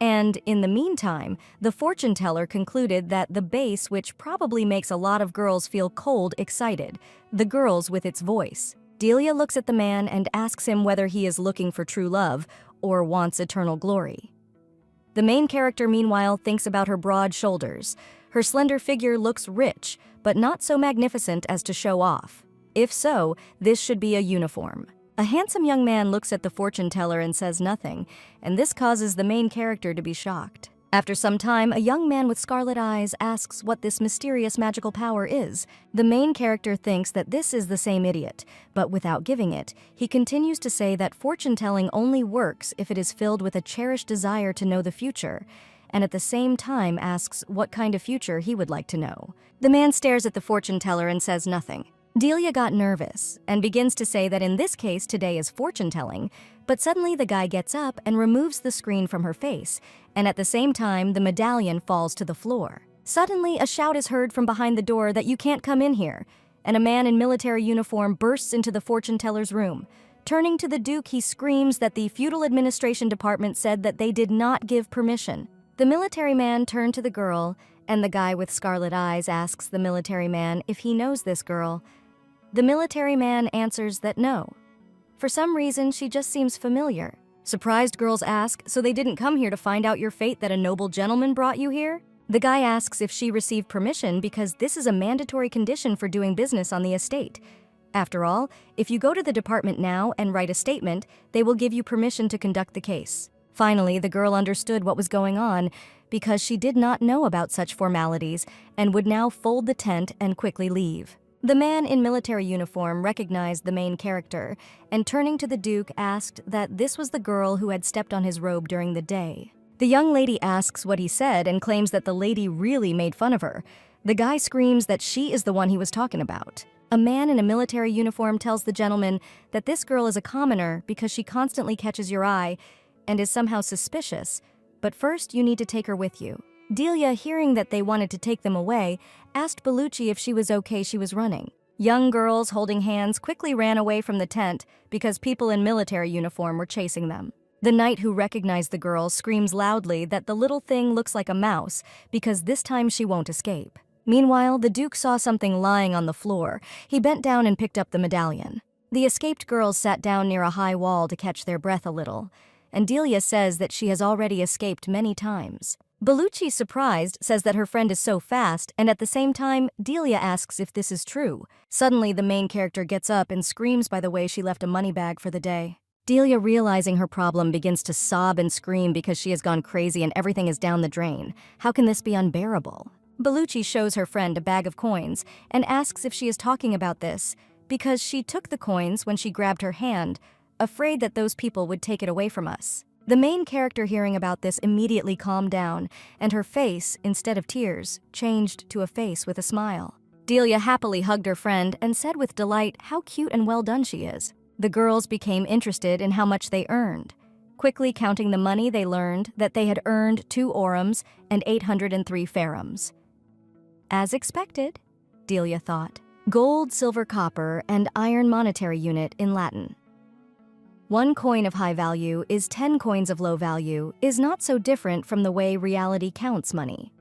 And in the meantime, the fortune teller concluded that the bass, which probably makes a lot of girls feel cold, excited, the girls with its voice. Delia looks at the man and asks him whether he is looking for true love or wants eternal glory. The main character, meanwhile, thinks about her broad shoulders. Her slender figure looks rich, but not so magnificent as to show off. If so, this should be a uniform. A handsome young man looks at the fortune teller and says nothing, and this causes the main character to be shocked. After some time, a young man with scarlet eyes asks what this mysterious magical power is. The main character thinks that this is the same idiot, but without giving it, he continues to say that fortune-telling only works if it is filled with a cherished desire to know the future, and at the same time asks what kind of future he would like to know. The man stares at the fortune teller and says nothing. Delia got nervous and begins to say that in this case today is fortune-telling, but suddenly the guy gets up and removes the screen from her face, and at the same time the medallion falls to the floor. Suddenly a shout is heard from behind the door that you can't come in here, and a man in military uniform bursts into the fortune-teller's room. Turning to the Duke, he screams that the feudal administration department said that they did not give permission. The military man turned to the girl, and the guy with scarlet eyes asks the military man if he knows this girl. The military man answers that no. For some reason, she just seems familiar. Surprised girls ask, so they didn't come here to find out your fate that a noble gentleman brought you here? The guy asks if she received permission because this is a mandatory condition for doing business on the estate. After all, if you go to the department now and write a statement, they will give you permission to conduct the case. Finally, the girl understood what was going on because she did not know about such formalities and would now fold the tent and quickly leave. The man in military uniform recognized the main character and, turning to the Duke, asked that this was the girl who had stepped on his robe during the day. The young lady asks what he said and claims that the lady really made fun of her. The guy screams that she is the one he was talking about. A man in a military uniform tells the gentleman that this girl is a commoner because she constantly catches your eye and is somehow suspicious, but first you need to take her with you. Delia, hearing that they wanted to take them away, asked Bellucci if she was okay. She was running. Young girls holding hands quickly ran away from the tent because people in military uniform were chasing them. The knight who recognized the girl screams loudly that the little thing looks like a mouse because this time she won't escape. Meanwhile, the Duke saw something lying on the floor. He bent down and picked up the medallion. The escaped girls sat down near a high wall to catch their breath a little, and Delia says that she has already escaped many times. Bellucci, surprised, says that her friend is so fast, and at the same time, Delia asks if this is true. Suddenly, the main character gets up and screams by the way she left a money bag for the day. Delia, realizing her problem, begins to sob and scream because she has gone crazy and everything is down the drain. How can this be unbearable? Bellucci shows her friend a bag of coins and asks if she is talking about this because she took the coins when she grabbed her hand, afraid that those people would take it away from us. The main character, hearing about this, immediately calmed down, and her face, instead of tears, changed to a face with a smile. Delia happily hugged her friend and said with delight how cute and well done she is. The girls became interested in how much they earned. Quickly counting the money, they learned that they had earned 2 orums and 803 ferrums. As expected, Delia thought. Gold, silver, copper, and iron monetary unit in Latin. 1 coin of high value is 10 coins of low value is not so different from the way reality counts money.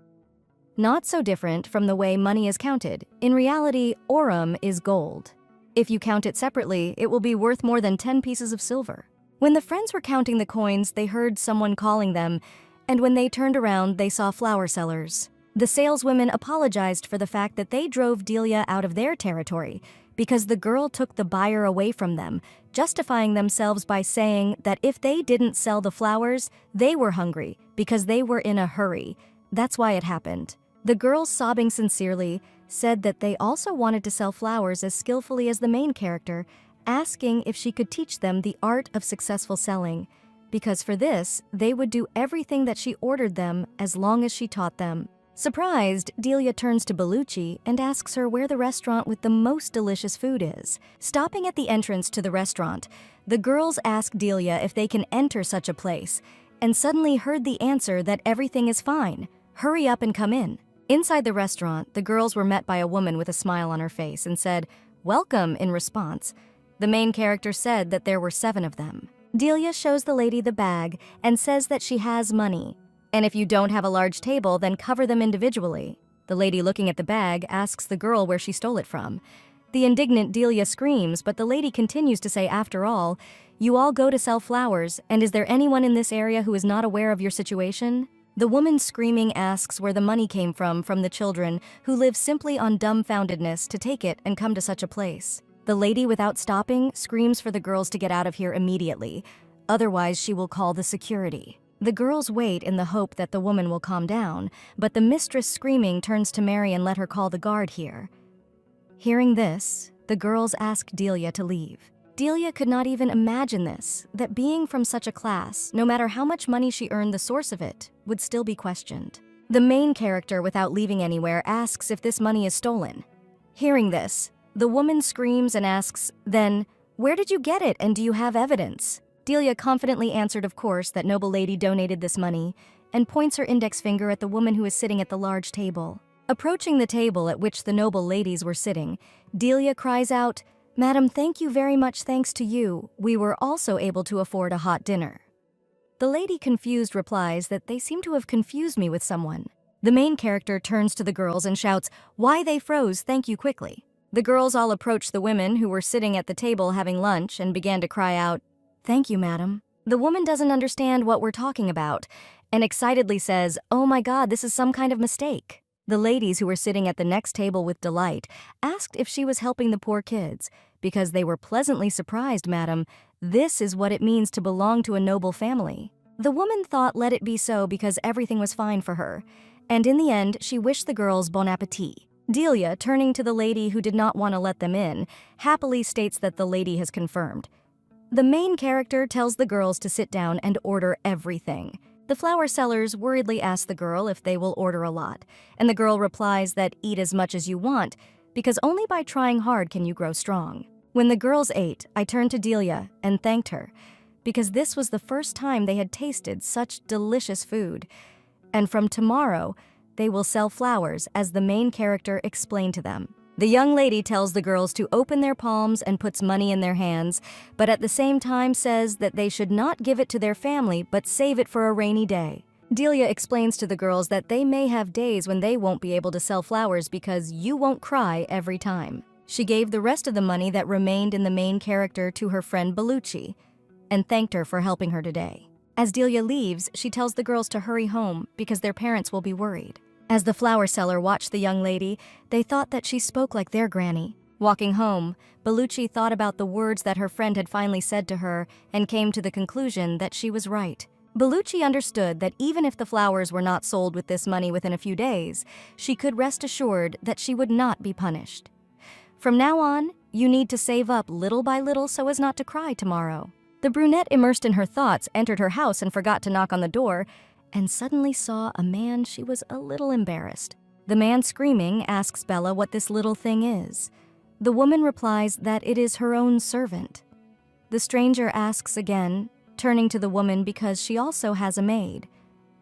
Not so different from the way money is counted. In reality, aurum is gold. If you count it separately, it will be worth more than 10 pieces of silver. When the friends were counting the coins, they heard someone calling them, and when they turned around, they saw flower sellers. The saleswomen apologized for the fact that they drove Delia out of their territory because the girl took the buyer away from them, justifying themselves by saying that if they didn't sell the flowers, they were hungry because they were in a hurry. That's why it happened. The girls, sobbing sincerely, said that they also wanted to sell flowers as skillfully as the main character, asking if she could teach them the art of successful selling, because for this, they would do everything that she ordered them as long as she taught them. Surprised, Delia turns to Bellucci and asks her where the restaurant with the most delicious food is. Stopping at the entrance to the restaurant, the girls ask Delia if they can enter such a place, and suddenly heard the answer that everything is fine. Hurry up and come in. Inside the restaurant, the girls were met by a woman with a smile on her face and said, "Welcome," in response. The main character said that there were 7 of them. Delia shows the lady the bag and says that she has money. And if you don't have a large table, then cover them individually. The lady, looking at the bag, asks the girl where she stole it from. The indignant Delia screams, but the lady continues to say, after all, you all go to sell flowers, and is there anyone in this area who is not aware of your situation? The woman screaming asks where the money came from the children, who live simply on dumbfoundedness to take it and come to such a place. The lady, without stopping, screams for the girls to get out of here immediately, otherwise she will call the security. The girls wait in the hope that the woman will calm down, but the mistress, screaming, turns to Mary and let her call the guard here. Hearing this, the girls ask Delia to leave. Delia could not even imagine this, that being from such a class, no matter how much money she earned, the source of it would still be questioned. The main character, without leaving anywhere, asks if this money is stolen. Hearing this, the woman screams and asks, then, where did you get it and do you have evidence? Delia confidently answered, of course, that noble lady donated this money, and points her index finger at the woman who is sitting at the large table. Approaching the table at which the noble ladies were sitting, Delia cries out, "Madam, thank you very much. Thanks to you, we were also able to afford a hot dinner." The lady, confused, replies that they seem to have confused me with someone. The main character turns to the girls and shouts, "Why they froze, thank you," quickly. The girls all approached the women who were sitting at the table having lunch and began to cry out, "Thank you, madam." The woman doesn't understand what we're talking about and excitedly says, "Oh my God, this is some kind of mistake." The ladies who were sitting at the next table with Delight asked if she was helping the poor kids, because they were pleasantly surprised, madam. This is what it means to belong to a noble family. The woman thought let it be so because everything was fine for her, and in the end she wished the girls bon appetit. Delia, turning to the lady who did not want to let them in, happily states that the lady has confirmed. The main character tells the girls to sit down and order everything. The flower sellers worriedly ask the girl if they will order a lot, and the girl replies that eat as much as you want, because only by trying hard can you grow strong. When the girls ate, I turned to Delia and thanked her, because this was the first time they had tasted such delicious food. And from tomorrow, they will sell flowers, as the main character explained to them. The young lady tells the girls to open their palms and puts money in their hands, but at the same time says that they should not give it to their family but save it for a rainy day. Delia explains to the girls that they may have days when they won't be able to sell flowers because you won't cry every time. She gave the rest of the money that remained in the main character to her friend Bellucci and thanked her for helping her today. As Delia leaves, she tells the girls to hurry home because their parents will be worried. As the flower seller watched the young lady, they thought that she spoke like their granny. Walking home, Bellucci thought about the words that her friend had finally said to her and came to the conclusion that she was right. Bellucci understood that even if the flowers were not sold with this money within a few days, she could rest assured that she would not be punished. From now on, you need to save up little by little so as not to cry tomorrow. The brunette, immersed in her thoughts, entered her house and forgot to knock on the door, and suddenly saw a man. She was a little embarrassed. The man, screaming, asks Bella what this little thing is. The woman replies that it is her own servant. The stranger asks again, turning to the woman because she also has a maid.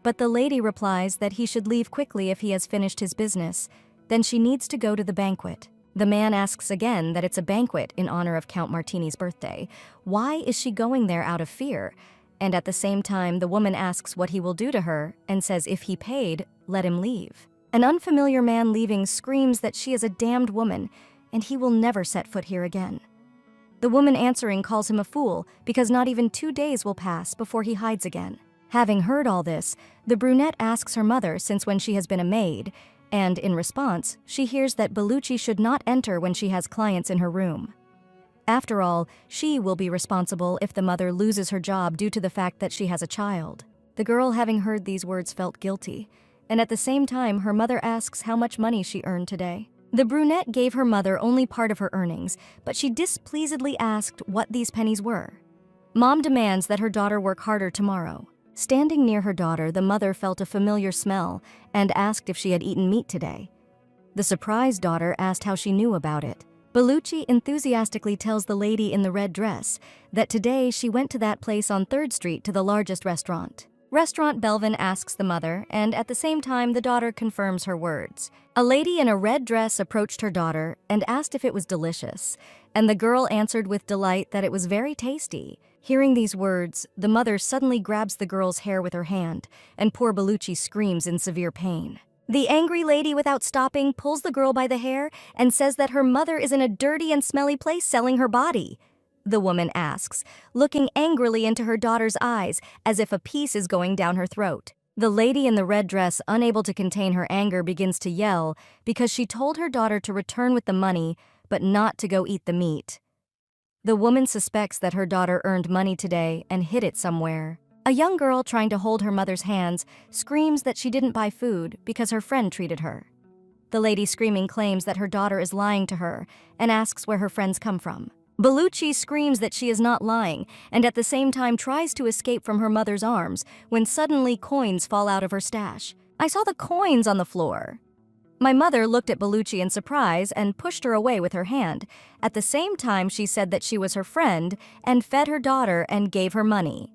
But the lady replies that he should leave quickly if he has finished his business, then she needs to go to the banquet. The man asks again that it's a banquet in honor of Count Martini's birthday. Why is she going there out of fear? And at the same time, the woman asks what he will do to her and says if he paid, let him leave. An unfamiliar man leaving screams that she is a damned woman and he will never set foot here again. The woman answering calls him a fool because not even 2 days will pass before he hides again. Having heard all this, the brunette asks her mother since when she has been a maid, and in response, she hears that Bellucci should not enter when she has clients in her room. After all, she will be responsible if the mother loses her job due to the fact that she has a child. The girl, having heard these words, felt guilty, and at the same time, her mother asks how much money she earned today. The brunette gave her mother only part of her earnings, but she displeasedly asked what these pennies were. Mom demands that her daughter work harder tomorrow. Standing near her daughter, the mother felt a familiar smell and asked if she had eaten meat today. The surprised daughter asked how she knew about it. Bellucci enthusiastically tells the lady in the red dress that today she went to that place on 3rd Street to the largest restaurant. Restaurant Belvin asks the mother, and at the same time the daughter confirms her words. A lady in a red dress approached her daughter and asked if it was delicious, and the girl answered with delight that it was very tasty. Hearing these words, the mother suddenly grabs the girl's hair with her hand, and poor Bellucci screams in severe pain. The angry lady, without stopping, pulls the girl by the hair and says that her mother is in a dirty and smelly place selling her body. The woman asks, looking angrily into her daughter's eyes as if a piece is going down her throat. The lady in the red dress, unable to contain her anger, begins to yell because she told her daughter to return with the money, but not to go eat the meat. The woman suspects that her daughter earned money today and hid it somewhere. A young girl trying to hold her mother's hands screams that she didn't buy food because her friend treated her. The lady screaming claims that her daughter is lying to her and asks where her friends come from. Bellucci screams that she is not lying and at the same time tries to escape from her mother's arms when suddenly coins fall out of her stash. I saw the coins on the floor. My mother looked at Bellucci in surprise and pushed her away with her hand. At the same time, she said that she was her friend and fed her daughter and gave her money.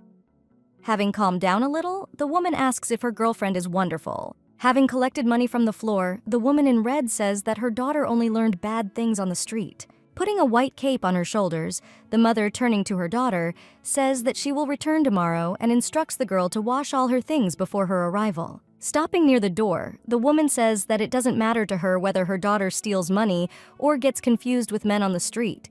Having calmed down a little, the woman asks if her girlfriend is wonderful. Having collected money from the floor, the woman in red says that her daughter only learned bad things on the street. Putting a white cape on her shoulders, the mother, turning to her daughter, says that she will return tomorrow and instructs the girl to wash all her things before her arrival. Stopping near the door, the woman says that it doesn't matter to her whether her daughter steals money or gets confused with men on the street.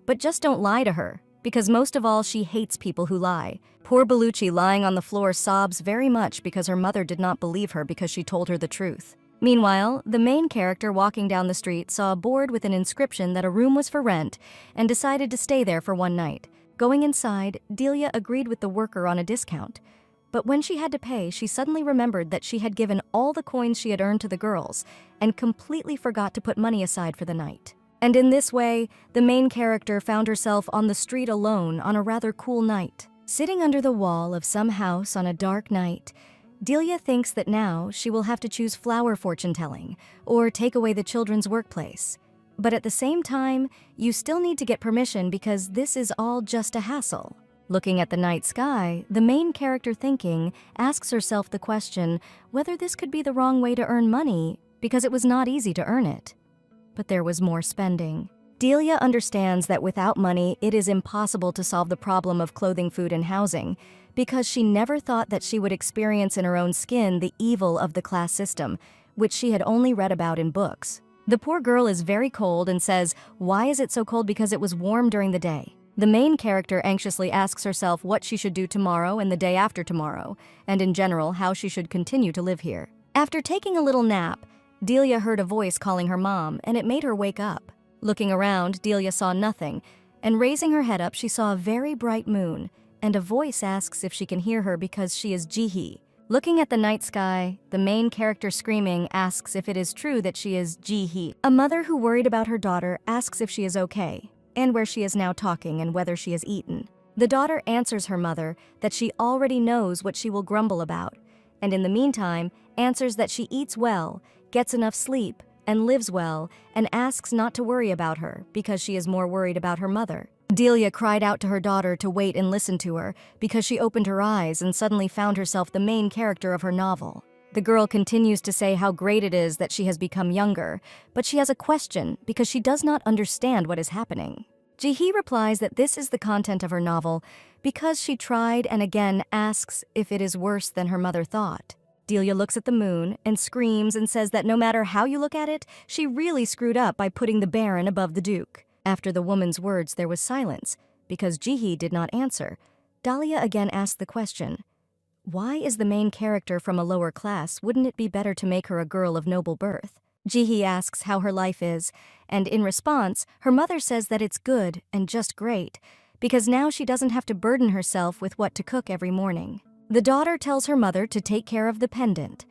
But just don't lie to her, because most of all she hates people who lie. Poor Bellucci, lying on the floor, sobs very much because her mother did not believe her because she told her the truth. Meanwhile, the main character walking down the street saw a board with an inscription that a room was for rent and decided to stay there for one night. Going inside, Delia agreed with the worker on a discount. But when she had to pay, she suddenly remembered that she had given all the coins she had earned to the girls and completely forgot to put money aside for the night. And in this way, the main character found herself on the street alone on a rather cool night. Sitting under the wall of some house on a dark night, Delia thinks that now she will have to choose flower fortune-telling or take away the children's workplace. But at the same time, you still need to get permission because this is all just a hassle. Looking at the night sky, the main character thinking asks herself the question whether this could be the wrong way to earn money because it was not easy to earn it. But there was more spending. Delia understands that without money, it is impossible to solve the problem of clothing, food, and housing because she never thought that she would experience in her own skin the evil of the class system, which she had only read about in books. The poor girl is very cold and says, "Why is it so cold? Because it was warm during the day." The main character anxiously asks herself what she should do tomorrow and the day after tomorrow, and in general, how she should continue to live here. After taking a little nap, Delia heard a voice calling her mom, and it made her wake up. Looking around, Delia saw nothing, and raising her head up, she saw a very bright moon, and a voice asks if she can hear her because she is Jihi. Looking at the night sky, the main character screaming asks if it is true that she is Jihi. A mother who worried about her daughter asks if she is okay, and where she is now talking and whether she has eaten. The daughter answers her mother that she already knows what she will grumble about, and in the meantime, answers that she eats well, gets enough sleep, and lives well, and asks not to worry about her because she is more worried about her mother. Delia cried out to her daughter to wait and listen to her because she opened her eyes and suddenly found herself the main character of her novel. The girl continues to say how great it is that she has become younger, but she has a question because she does not understand what is happening. Jihi replies that this is the content of her novel because she tried and again asks if it is worse than her mother thought. Delia looks at the moon and screams and says that no matter how you look at it, she really screwed up by putting the Baron above the Duke. After the woman's words, there was silence. Because Jihi did not answer, Dahlia again asked the question, why is the main character from a lower class? Wouldn't it be better to make her a girl of noble birth? Jihi asks how her life is, and in response, her mother says that it's good and just great, because now she doesn't have to burden herself with what to cook every morning. The daughter tells her mother to take care of the pendant.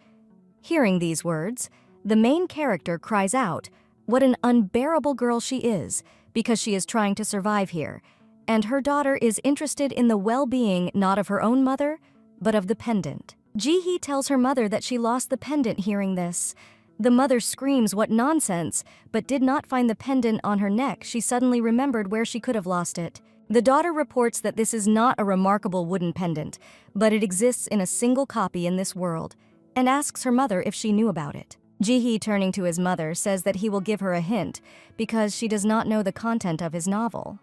Hearing these words, the main character cries out, what an unbearable girl she is, because she is trying to survive here, and her daughter is interested in the well-being not of her own mother, but of the pendant. Jihi tells her mother that she lost the pendant. Hearing this, the mother screams, what nonsense, but did not find the pendant on her neck. She suddenly remembered where she could have lost it. The daughter reports that this is not a remarkable wooden pendant, but it exists in a single copy in this world, and asks her mother if she knew about it. Jihi, turning to his mother, says that he will give her a hint because she does not know the content of his novel.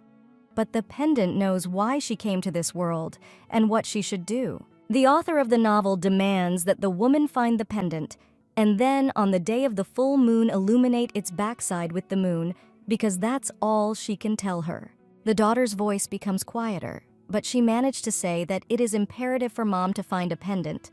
But the pendant knows why she came to this world and what she should do. The author of the novel demands that the woman find the pendant and then on the day of the full moon illuminate its backside with the moon because that's all she can tell her. The daughter's voice becomes quieter, but she managed to say that it is imperative for mom to find a pendant.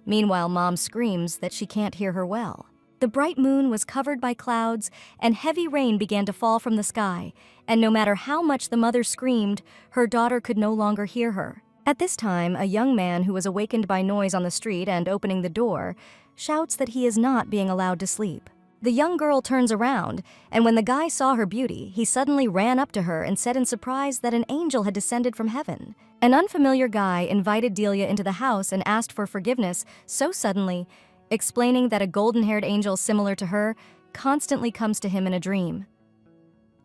Meanwhile, mom screams that she can't hear her well. The bright moon was covered by clouds, and heavy rain began to fall from the sky, and no matter how much the mother screamed, her daughter could no longer hear her. At this time, a young man who was awakened by noise on the street and opening the door shouts that he is not being allowed to sleep. The young girl turns around, and when the guy saw her beauty, he suddenly ran up to her and said in surprise that an angel had descended from heaven. An unfamiliar guy invited Delia into the house and asked for forgiveness so suddenly, explaining that a golden-haired angel similar to her constantly comes to him in a dream.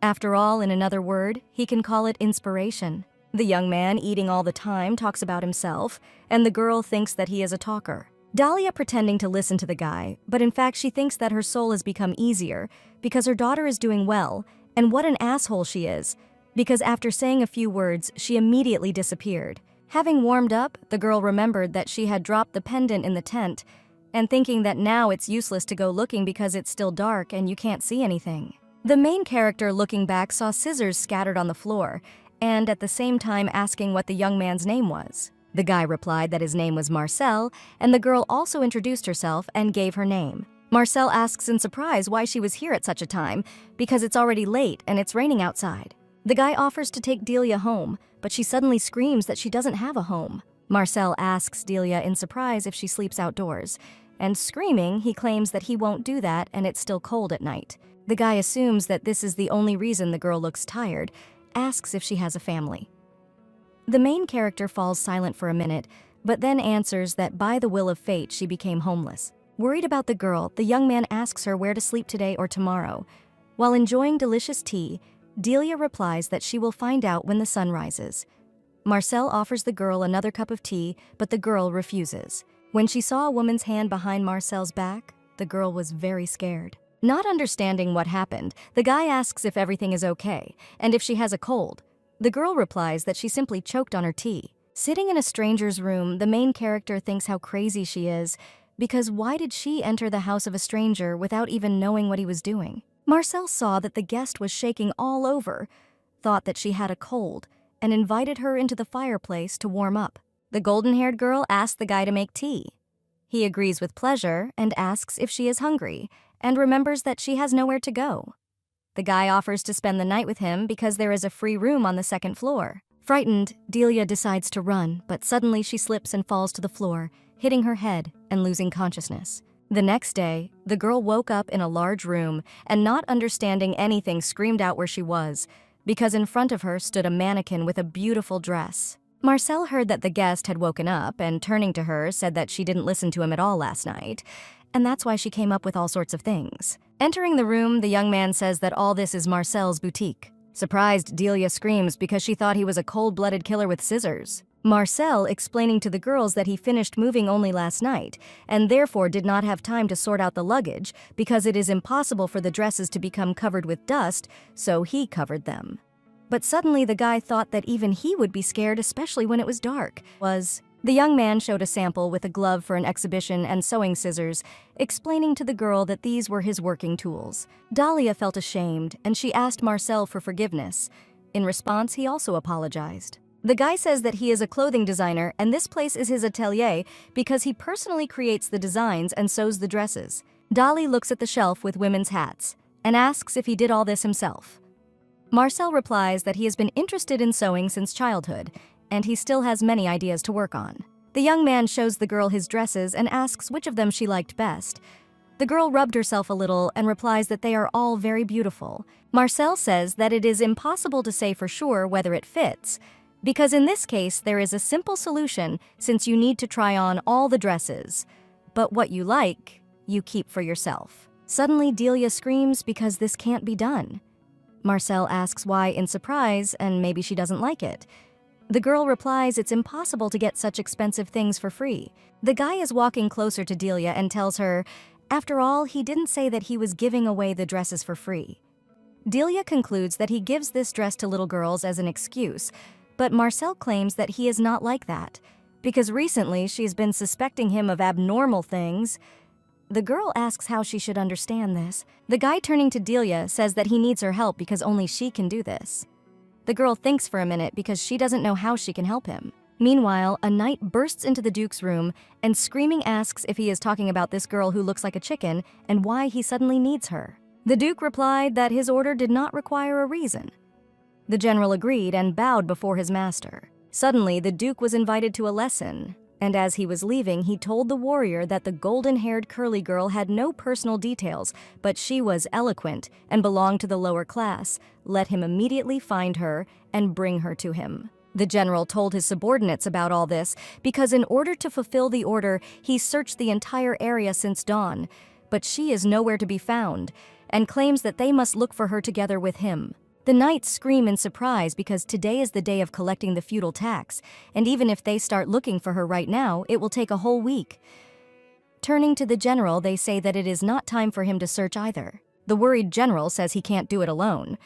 After all, in another word, he can call it inspiration. The young man, eating all the time, talks about himself, and the girl thinks that he is a talker. Dahlia pretending to listen to the guy, but in fact she thinks that her soul has become easier because her daughter is doing well, and what an asshole she is, because after saying a few words, she immediately disappeared. Having warmed up, the girl remembered that she had dropped the pendant in the tent, and thinking that now it's useless to go looking because it's still dark and you can't see anything. The main character, looking back, saw scissors scattered on the floor, and at the same time asking what the young man's name was. The guy replied that his name was Marcel, and the girl also introduced herself and gave her name. Marcel asks in surprise why she was here at such a time, because it's already late and it's raining outside. The guy offers to take Delia home, but she suddenly screams that she doesn't have a home. Marcel asks Delia in surprise if she sleeps outdoors, and screaming, he claims that he won't do that and it's still cold at night. The guy assumes that this is the only reason the girl looks tired, asks if she has a family. The main character falls silent for a minute, but then answers that by the will of fate she became homeless. Worried about the girl, the young man asks her where to sleep today or tomorrow. While enjoying delicious tea, Delia replies that she will find out when the sun rises. Marcel offers the girl another cup of tea, but the girl refuses. When she saw a woman's hand behind Marcel's back, the girl was very scared. Not understanding what happened, the guy asks if everything is okay, and if she has a cold. The girl replies that she simply choked on her tea. Sitting in a stranger's room, the main character thinks how crazy she is, because why did she enter the house of a stranger without even knowing what he was doing? Marcel saw that the guest was shaking all over, thought that she had a cold, and invited her into the fireplace to warm up. The golden-haired girl asked the guy to make tea. He agrees with pleasure and asks if she is hungry, and remembers that she has nowhere to go. The guy offers to spend the night with him because there is a free room on the second floor. Frightened, Delia decides to run, but suddenly she slips and falls to the floor, hitting her head and losing consciousness. The next day, the girl woke up in a large room and, not understanding anything, screamed out where she was, because in front of her stood a mannequin with a beautiful dress. Marcel heard that the guest had woken up and, turning to her, said that she didn't listen to him at all last night, and that's why she came up with all sorts of things. Entering the room, the young man says that all this is Marcel's boutique. Surprised, Delia screams because she thought he was a cold-blooded killer with scissors. Marcel explaining to the girls that he finished moving only last night and therefore did not have time to sort out the luggage because it is impossible for the dresses to become covered with dust, so he covered them. But suddenly the guy thought that even he would be scared, especially when it was dark. The young man showed a sample with a glove for an exhibition and sewing scissors, explaining to the girl that these were his working tools. Dahlia felt ashamed, and she asked Marcel for forgiveness. In response, he also apologized. The guy says that he is a clothing designer, and this place is his atelier because he personally creates the designs and sews the dresses. Dahlia looks at the shelf with women's hats and asks if he did all this himself. Marcel replies that he has been interested in sewing since childhood, and he still has many ideas to work on. The young man shows the girl his dresses and asks which of them she liked best. The girl rubbed herself a little and replies that they are all very beautiful. Marcel says that it is impossible to say for sure whether it fits, because in this case there is a simple solution since you need to try on all the dresses. But what you like, you keep for yourself. Suddenly Delia screams because this can't be done. Marcel asks why in surprise, and maybe she doesn't like it. The girl replies it's impossible to get such expensive things for free. The guy is walking closer to Delia and tells her, after all, he didn't say that he was giving away the dresses for free. Delia concludes that he gives this dress to little girls as an excuse, but Marcel claims that he is not like that, because recently she's been suspecting him of abnormal things. The girl asks how she should understand this. The guy, turning to Delia, says that he needs her help because only she can do this. The girl thinks for a minute because she doesn't know how she can help him. Meanwhile, a knight bursts into the Duke's room and screaming asks if he is talking about this girl who looks like a chicken and why he suddenly needs her. The Duke replied that his order did not require a reason. The general agreed and bowed before his master. Suddenly, the Duke was invited to a lesson, and as he was leaving, he told the warrior that the golden-haired curly girl had no personal details, but she was eloquent and belonged to the lower class. Let him immediately find her and bring her to him. The general told his subordinates about all this because in order to fulfill the order, he searched the entire area since dawn, but she is nowhere to be found, and claims that they must look for her together with him. The knights scream in surprise because today is the day of collecting the feudal tax, and even if they start looking for her right now, it will take a whole week. Turning to the general, they say that it is not time for him to search either. The worried general says he can't do it alone.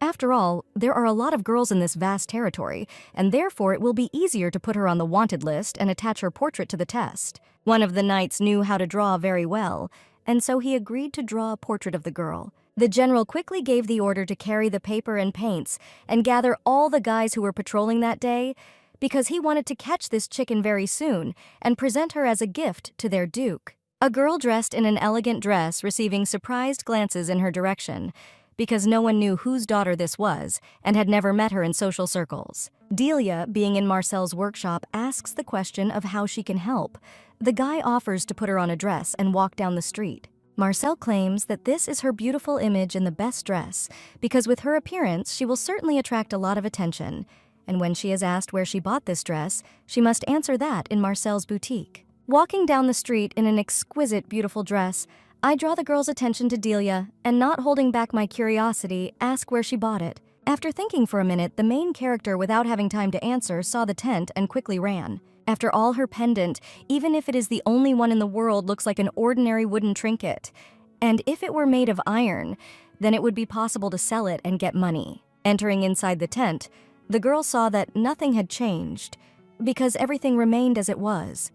After all, there are a lot of girls in this vast territory, and therefore it will be easier to put her on the wanted list and attach her portrait to the test. One of the knights knew how to draw very well, and so he agreed to draw a portrait of the girl. The general quickly gave the order to carry the paper and paints and gather all the guys who were patrolling that day because he wanted to catch this chicken very soon and present her as a gift to their duke. A girl dressed in an elegant dress receiving surprised glances in her direction because no one knew whose daughter this was and had never met her in social circles. Delia, being in Marcel's workshop, asks the question of how she can help. The guy offers to put her on a dress and walk down the street. Marcel claims that this is her beautiful image in the best dress because with her appearance she will certainly attract a lot of attention. And when she is asked where she bought this dress, she must answer that in Marcel's boutique. Walking down the street in an exquisite, beautiful dress, I draw the girl's attention to Delia and, not holding back my curiosity, ask where she bought it. After thinking for a minute, the main character, without having time to answer, saw the tent and quickly ran. After all, her pendant, even if it is the only one in the world, looks like an ordinary wooden trinket. And if it were made of iron, then it would be possible to sell it and get money. Entering inside the tent, the girl saw that nothing had changed because everything remained as it was.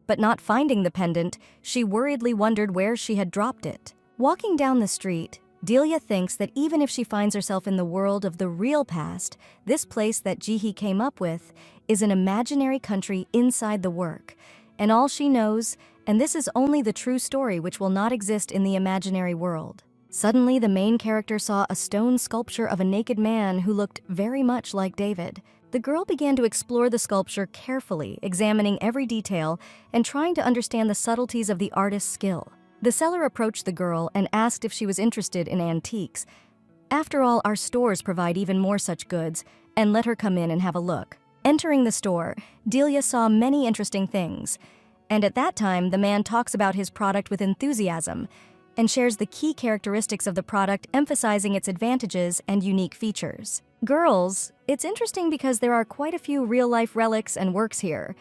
But not finding the pendant, she worriedly wondered where she had dropped it. Walking down the street, Delia thinks that even if she finds herself in the world of the real past, this place that Jihi came up with is an imaginary country inside the work. And all she knows, and this is only the true story which will not exist in the imaginary world. Suddenly, the main character saw a stone sculpture of a naked man who looked very much like David. The girl began to explore the sculpture carefully, examining every detail and trying to understand the subtleties of the artist's skill. The seller approached the girl and asked if she was interested in antiques. After all, our stores provide even more such goods, and let her come in and have a look. Entering the store, Delia saw many interesting things, and at that time the man talks about his product with enthusiasm and shares the key characteristics of the product, emphasizing its advantages and unique features. Girls, it's interesting because there are quite a few real-life relics and works here.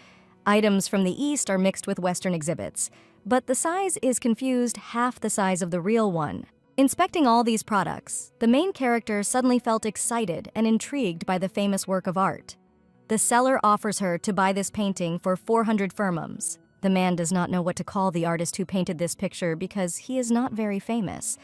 Items from the East are mixed with Western exhibits, but the size is confused half the size of the real one. Inspecting all these products, the main character suddenly felt excited and intrigued by the famous work of art. The seller offers her to buy this painting for 400 firmums. The man does not know what to call the artist who painted this picture because he is not very famous.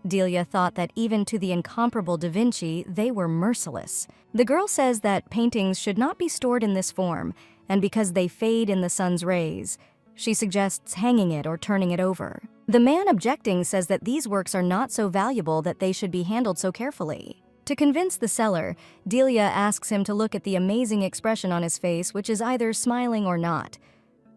Delia thought that even to the incomparable Da Vinci, they were merciless. The girl says that paintings should not be stored in this form, and because they fade in the sun's rays, she suggests hanging it or turning it over. The man objecting says that these works are not so valuable that they should be handled so carefully. To convince the seller, Delia asks him to look at the amazing expression on his face, which is either smiling or not.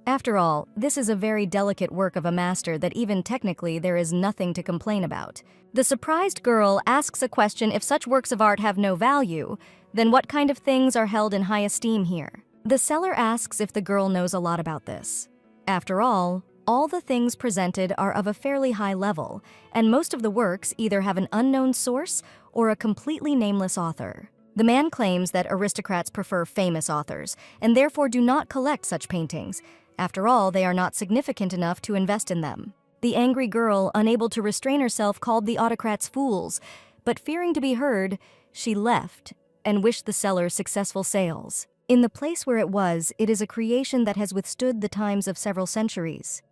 After all, this is a very delicate work of a master that even technically there is nothing to complain about. The surprised girl asks a question: if such works of art have no value, then what kind of things are held in high esteem here? The seller asks if the girl knows a lot about this. After all the things presented are of a fairly high level, and most of the works either have an unknown source or a completely nameless author. The man claims that aristocrats prefer famous authors, and therefore do not collect such paintings. After all, they are not significant enough to invest in them. The angry girl, unable to restrain herself, called the autocrats fools, but fearing to be heard, she left and wished the seller successful sales. In the place where it was, it is a creation that has withstood the times of several centuries.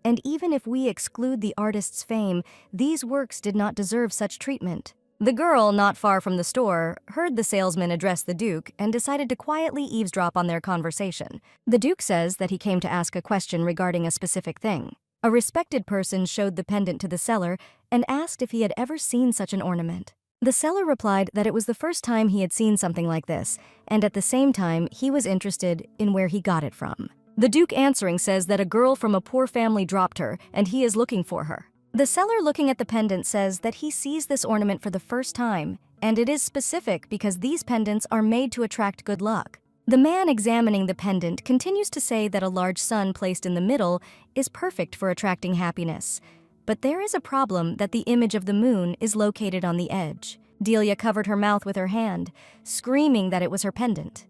And even if we exclude the artist's fame, these works did not deserve such treatment. The girl, not far from the store, heard the salesman address the Duke and decided to quietly eavesdrop on their conversation. The Duke says that he came to ask a question regarding a specific thing. A respected person showed the pendant to the seller and asked if he had ever seen such an ornament. The seller replied that it was the first time he had seen something like this, and at the same time he was interested in where he got it from. The Duke answering says that a girl from a poor family dropped her and he is looking for her. The seller, looking at the pendant, says that he sees this ornament for the first time, and it is specific because these pendants are made to attract good luck. The man examining the pendant continues to say that a large sun placed in the middle is perfect for attracting happiness. But there is a problem that the image of the moon is located on the edge. Delia covered her mouth with her hand, screaming that it was her pendant.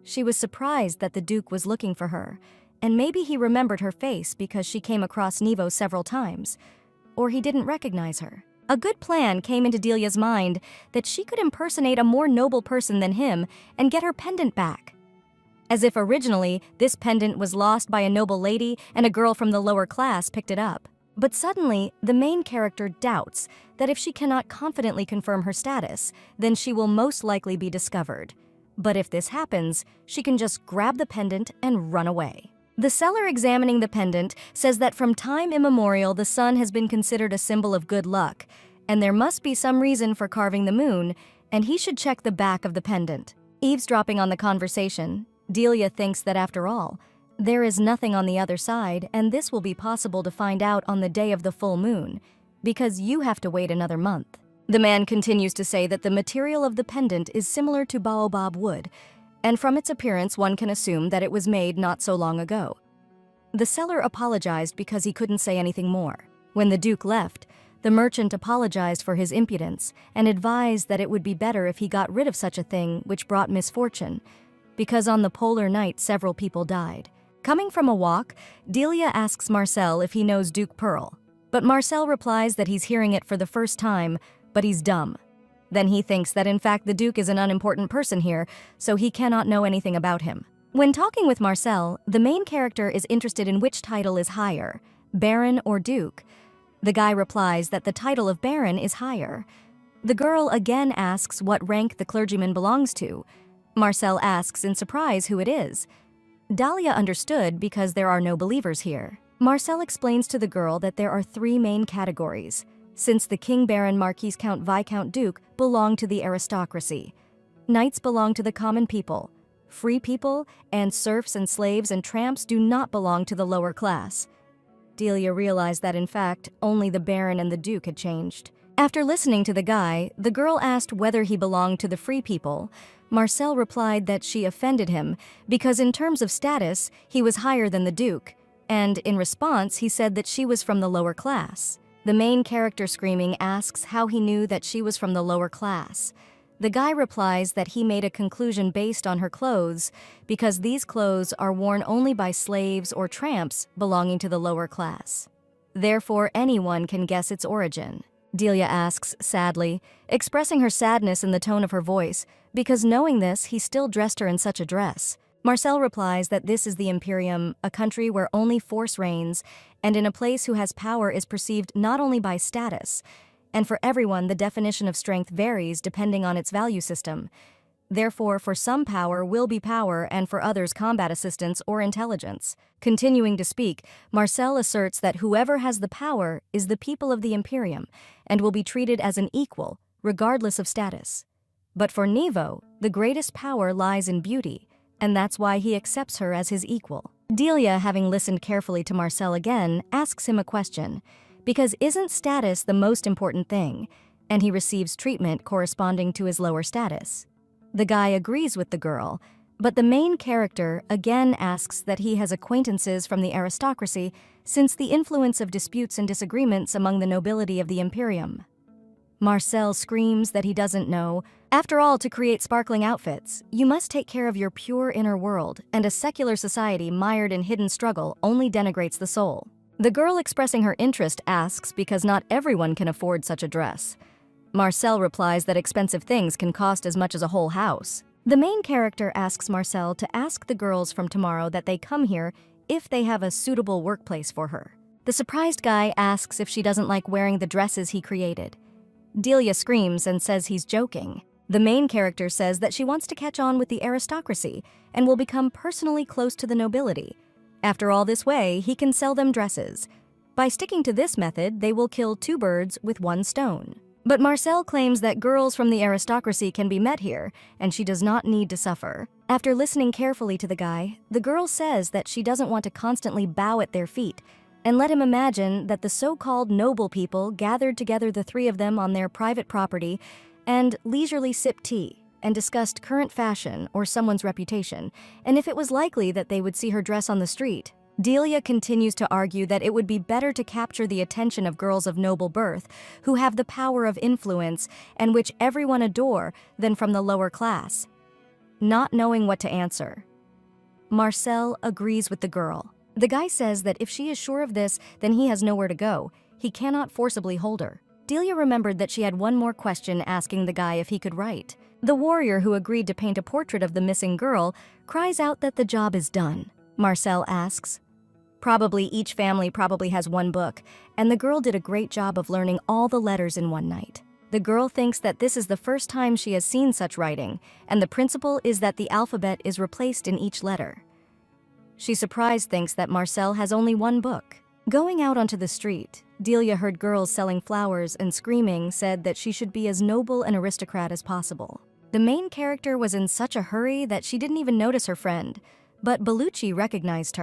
She was surprised that the Duke was looking for her, and maybe he remembered her face because she came across Nevo several times. Or he didn't recognize her. A good plan came into Delia's mind that she could impersonate a more noble person than him and get her pendant back. As if originally this pendant was lost by a noble lady and a girl from the lower class picked it up. But suddenly, the main character doubts that if she cannot confidently confirm her status, then she will most likely be discovered. But if this happens, she can just grab the pendant and run away. The seller examining the pendant says that from time immemorial the sun has been considered a symbol of good luck, and there must be some reason for carving the moon, and he should check the back of the pendant. Eavesdropping on the conversation, Delia thinks that after all, there is nothing on the other side, and this will be possible to find out on the day of the full moon, because you have to wait another month. The man continues to say that the material of the pendant is similar to baobab wood, and from its appearance one can assume that it was made not so long ago. The seller apologized because he couldn't say anything more. When the Duke left, the merchant apologized for his impudence and advised that it would be better if he got rid of such a thing which brought misfortune, because on the polar night several people died. Coming from a walk, Delia asks Marcel if he knows Duke Pearl, but Marcel replies that he's hearing it for the first time, but he's dumb. Then he thinks that in fact the Duke is an unimportant person here, so he cannot know anything about him. When talking with Marcel, the main character is interested in which title is higher, Baron or Duke. The guy replies that the title of Baron is higher. The girl again asks what rank the clergyman belongs to. Marcel asks in surprise who it is. Dahlia understood because there are no believers here. Marcel explains to the girl that there are 3 main categories, since the King, Baron, Marquis, Count, Viscount, Duke belong to the aristocracy. Knights belong to the common people. Free people and serfs and slaves and tramps do not belong to the lower class. Delia realized that in fact, only the Baron and the Duke had changed. After listening to the guy, the girl asked whether he belonged to the free people. Marcel replied that she offended him because in terms of status, he was higher than the Duke, and in response, he said that she was from the lower class. The main character screaming asks how he knew that she was from the lower class. The guy replies that he made a conclusion based on her clothes because these clothes are worn only by slaves or tramps belonging to the lower class. Therefore, anyone can guess its origin. Delia asks sadly, expressing her sadness in the tone of her voice, because knowing this, he still dressed her in such a dress. Marcel replies that this is the Imperium, a country where only force reigns, and in a place who has power is perceived not only by status, and for everyone the definition of strength varies depending on its value system. Therefore, for some power will be power and for others combat assistance or intelligence. Continuing to speak, Marcel asserts that whoever has the power is the people of the Imperium and will be treated as an equal, regardless of status. But for Nevo, the greatest power lies in beauty, and that's why he accepts her as his equal. Delia, having listened carefully to Marcel again, asks him a question, because isn't status the most important thing? And he receives treatment corresponding to his lower status. The guy agrees with the girl, but the main character again asks that he has acquaintances from the aristocracy since the influence of disputes and disagreements among the nobility of the Imperium. Marcel screams that he doesn't know. After all, to create sparkling outfits, you must take care of your pure inner world, and a secular society mired in hidden struggle only denigrates the soul. The girl expressing her interest asks because not everyone can afford such a dress. Marcel replies that expensive things can cost as much as a whole house. The main character asks Marcel to ask the girls from tomorrow that they come here if they have a suitable workplace for her. The surprised guy asks if she doesn't like wearing the dresses he created. Delia screams and says he's joking. The main character says that she wants to catch on with the aristocracy and will become personally close to the nobility. After all this way, he can sell them dresses. By sticking to this method, they will kill 2 birds with 1 stone. But Marcel claims that girls from the aristocracy can be met here, and she does not need to suffer. After listening carefully to the guy, the girl says that she doesn't want to constantly bow at their feet, and let him imagine that the so-called noble people gathered together the 3 of them on their private property and leisurely sipped tea and discussed current fashion or someone's reputation, and if it was likely that they would see her dress on the street. Delia continues to argue that it would be better to capture the attention of girls of noble birth who have the power of influence and which everyone adore than from the lower class. Not knowing what to answer, Marcel agrees with the girl. The guy says that if she is sure of this, then he has nowhere to go. He cannot forcibly hold her. Delia remembered that she had one more question asking the guy if he could write. The warrior who agreed to paint a portrait of the missing girl cries out that the job is done. Marcel asks. Probably each family probably has 1 book, and the girl did a great job of learning all the letters in 1 night. The girl thinks that this is the first time she has seen such writing, and the principle is that the alphabet is replaced in each letter. She surprised thinks that Marcel has only one book. Going out onto the street, Delia heard girls selling flowers and screaming said that she should be as noble an aristocrat as possible. The main character was in such a hurry that she didn't even notice her friend, but Bellucci recognized her.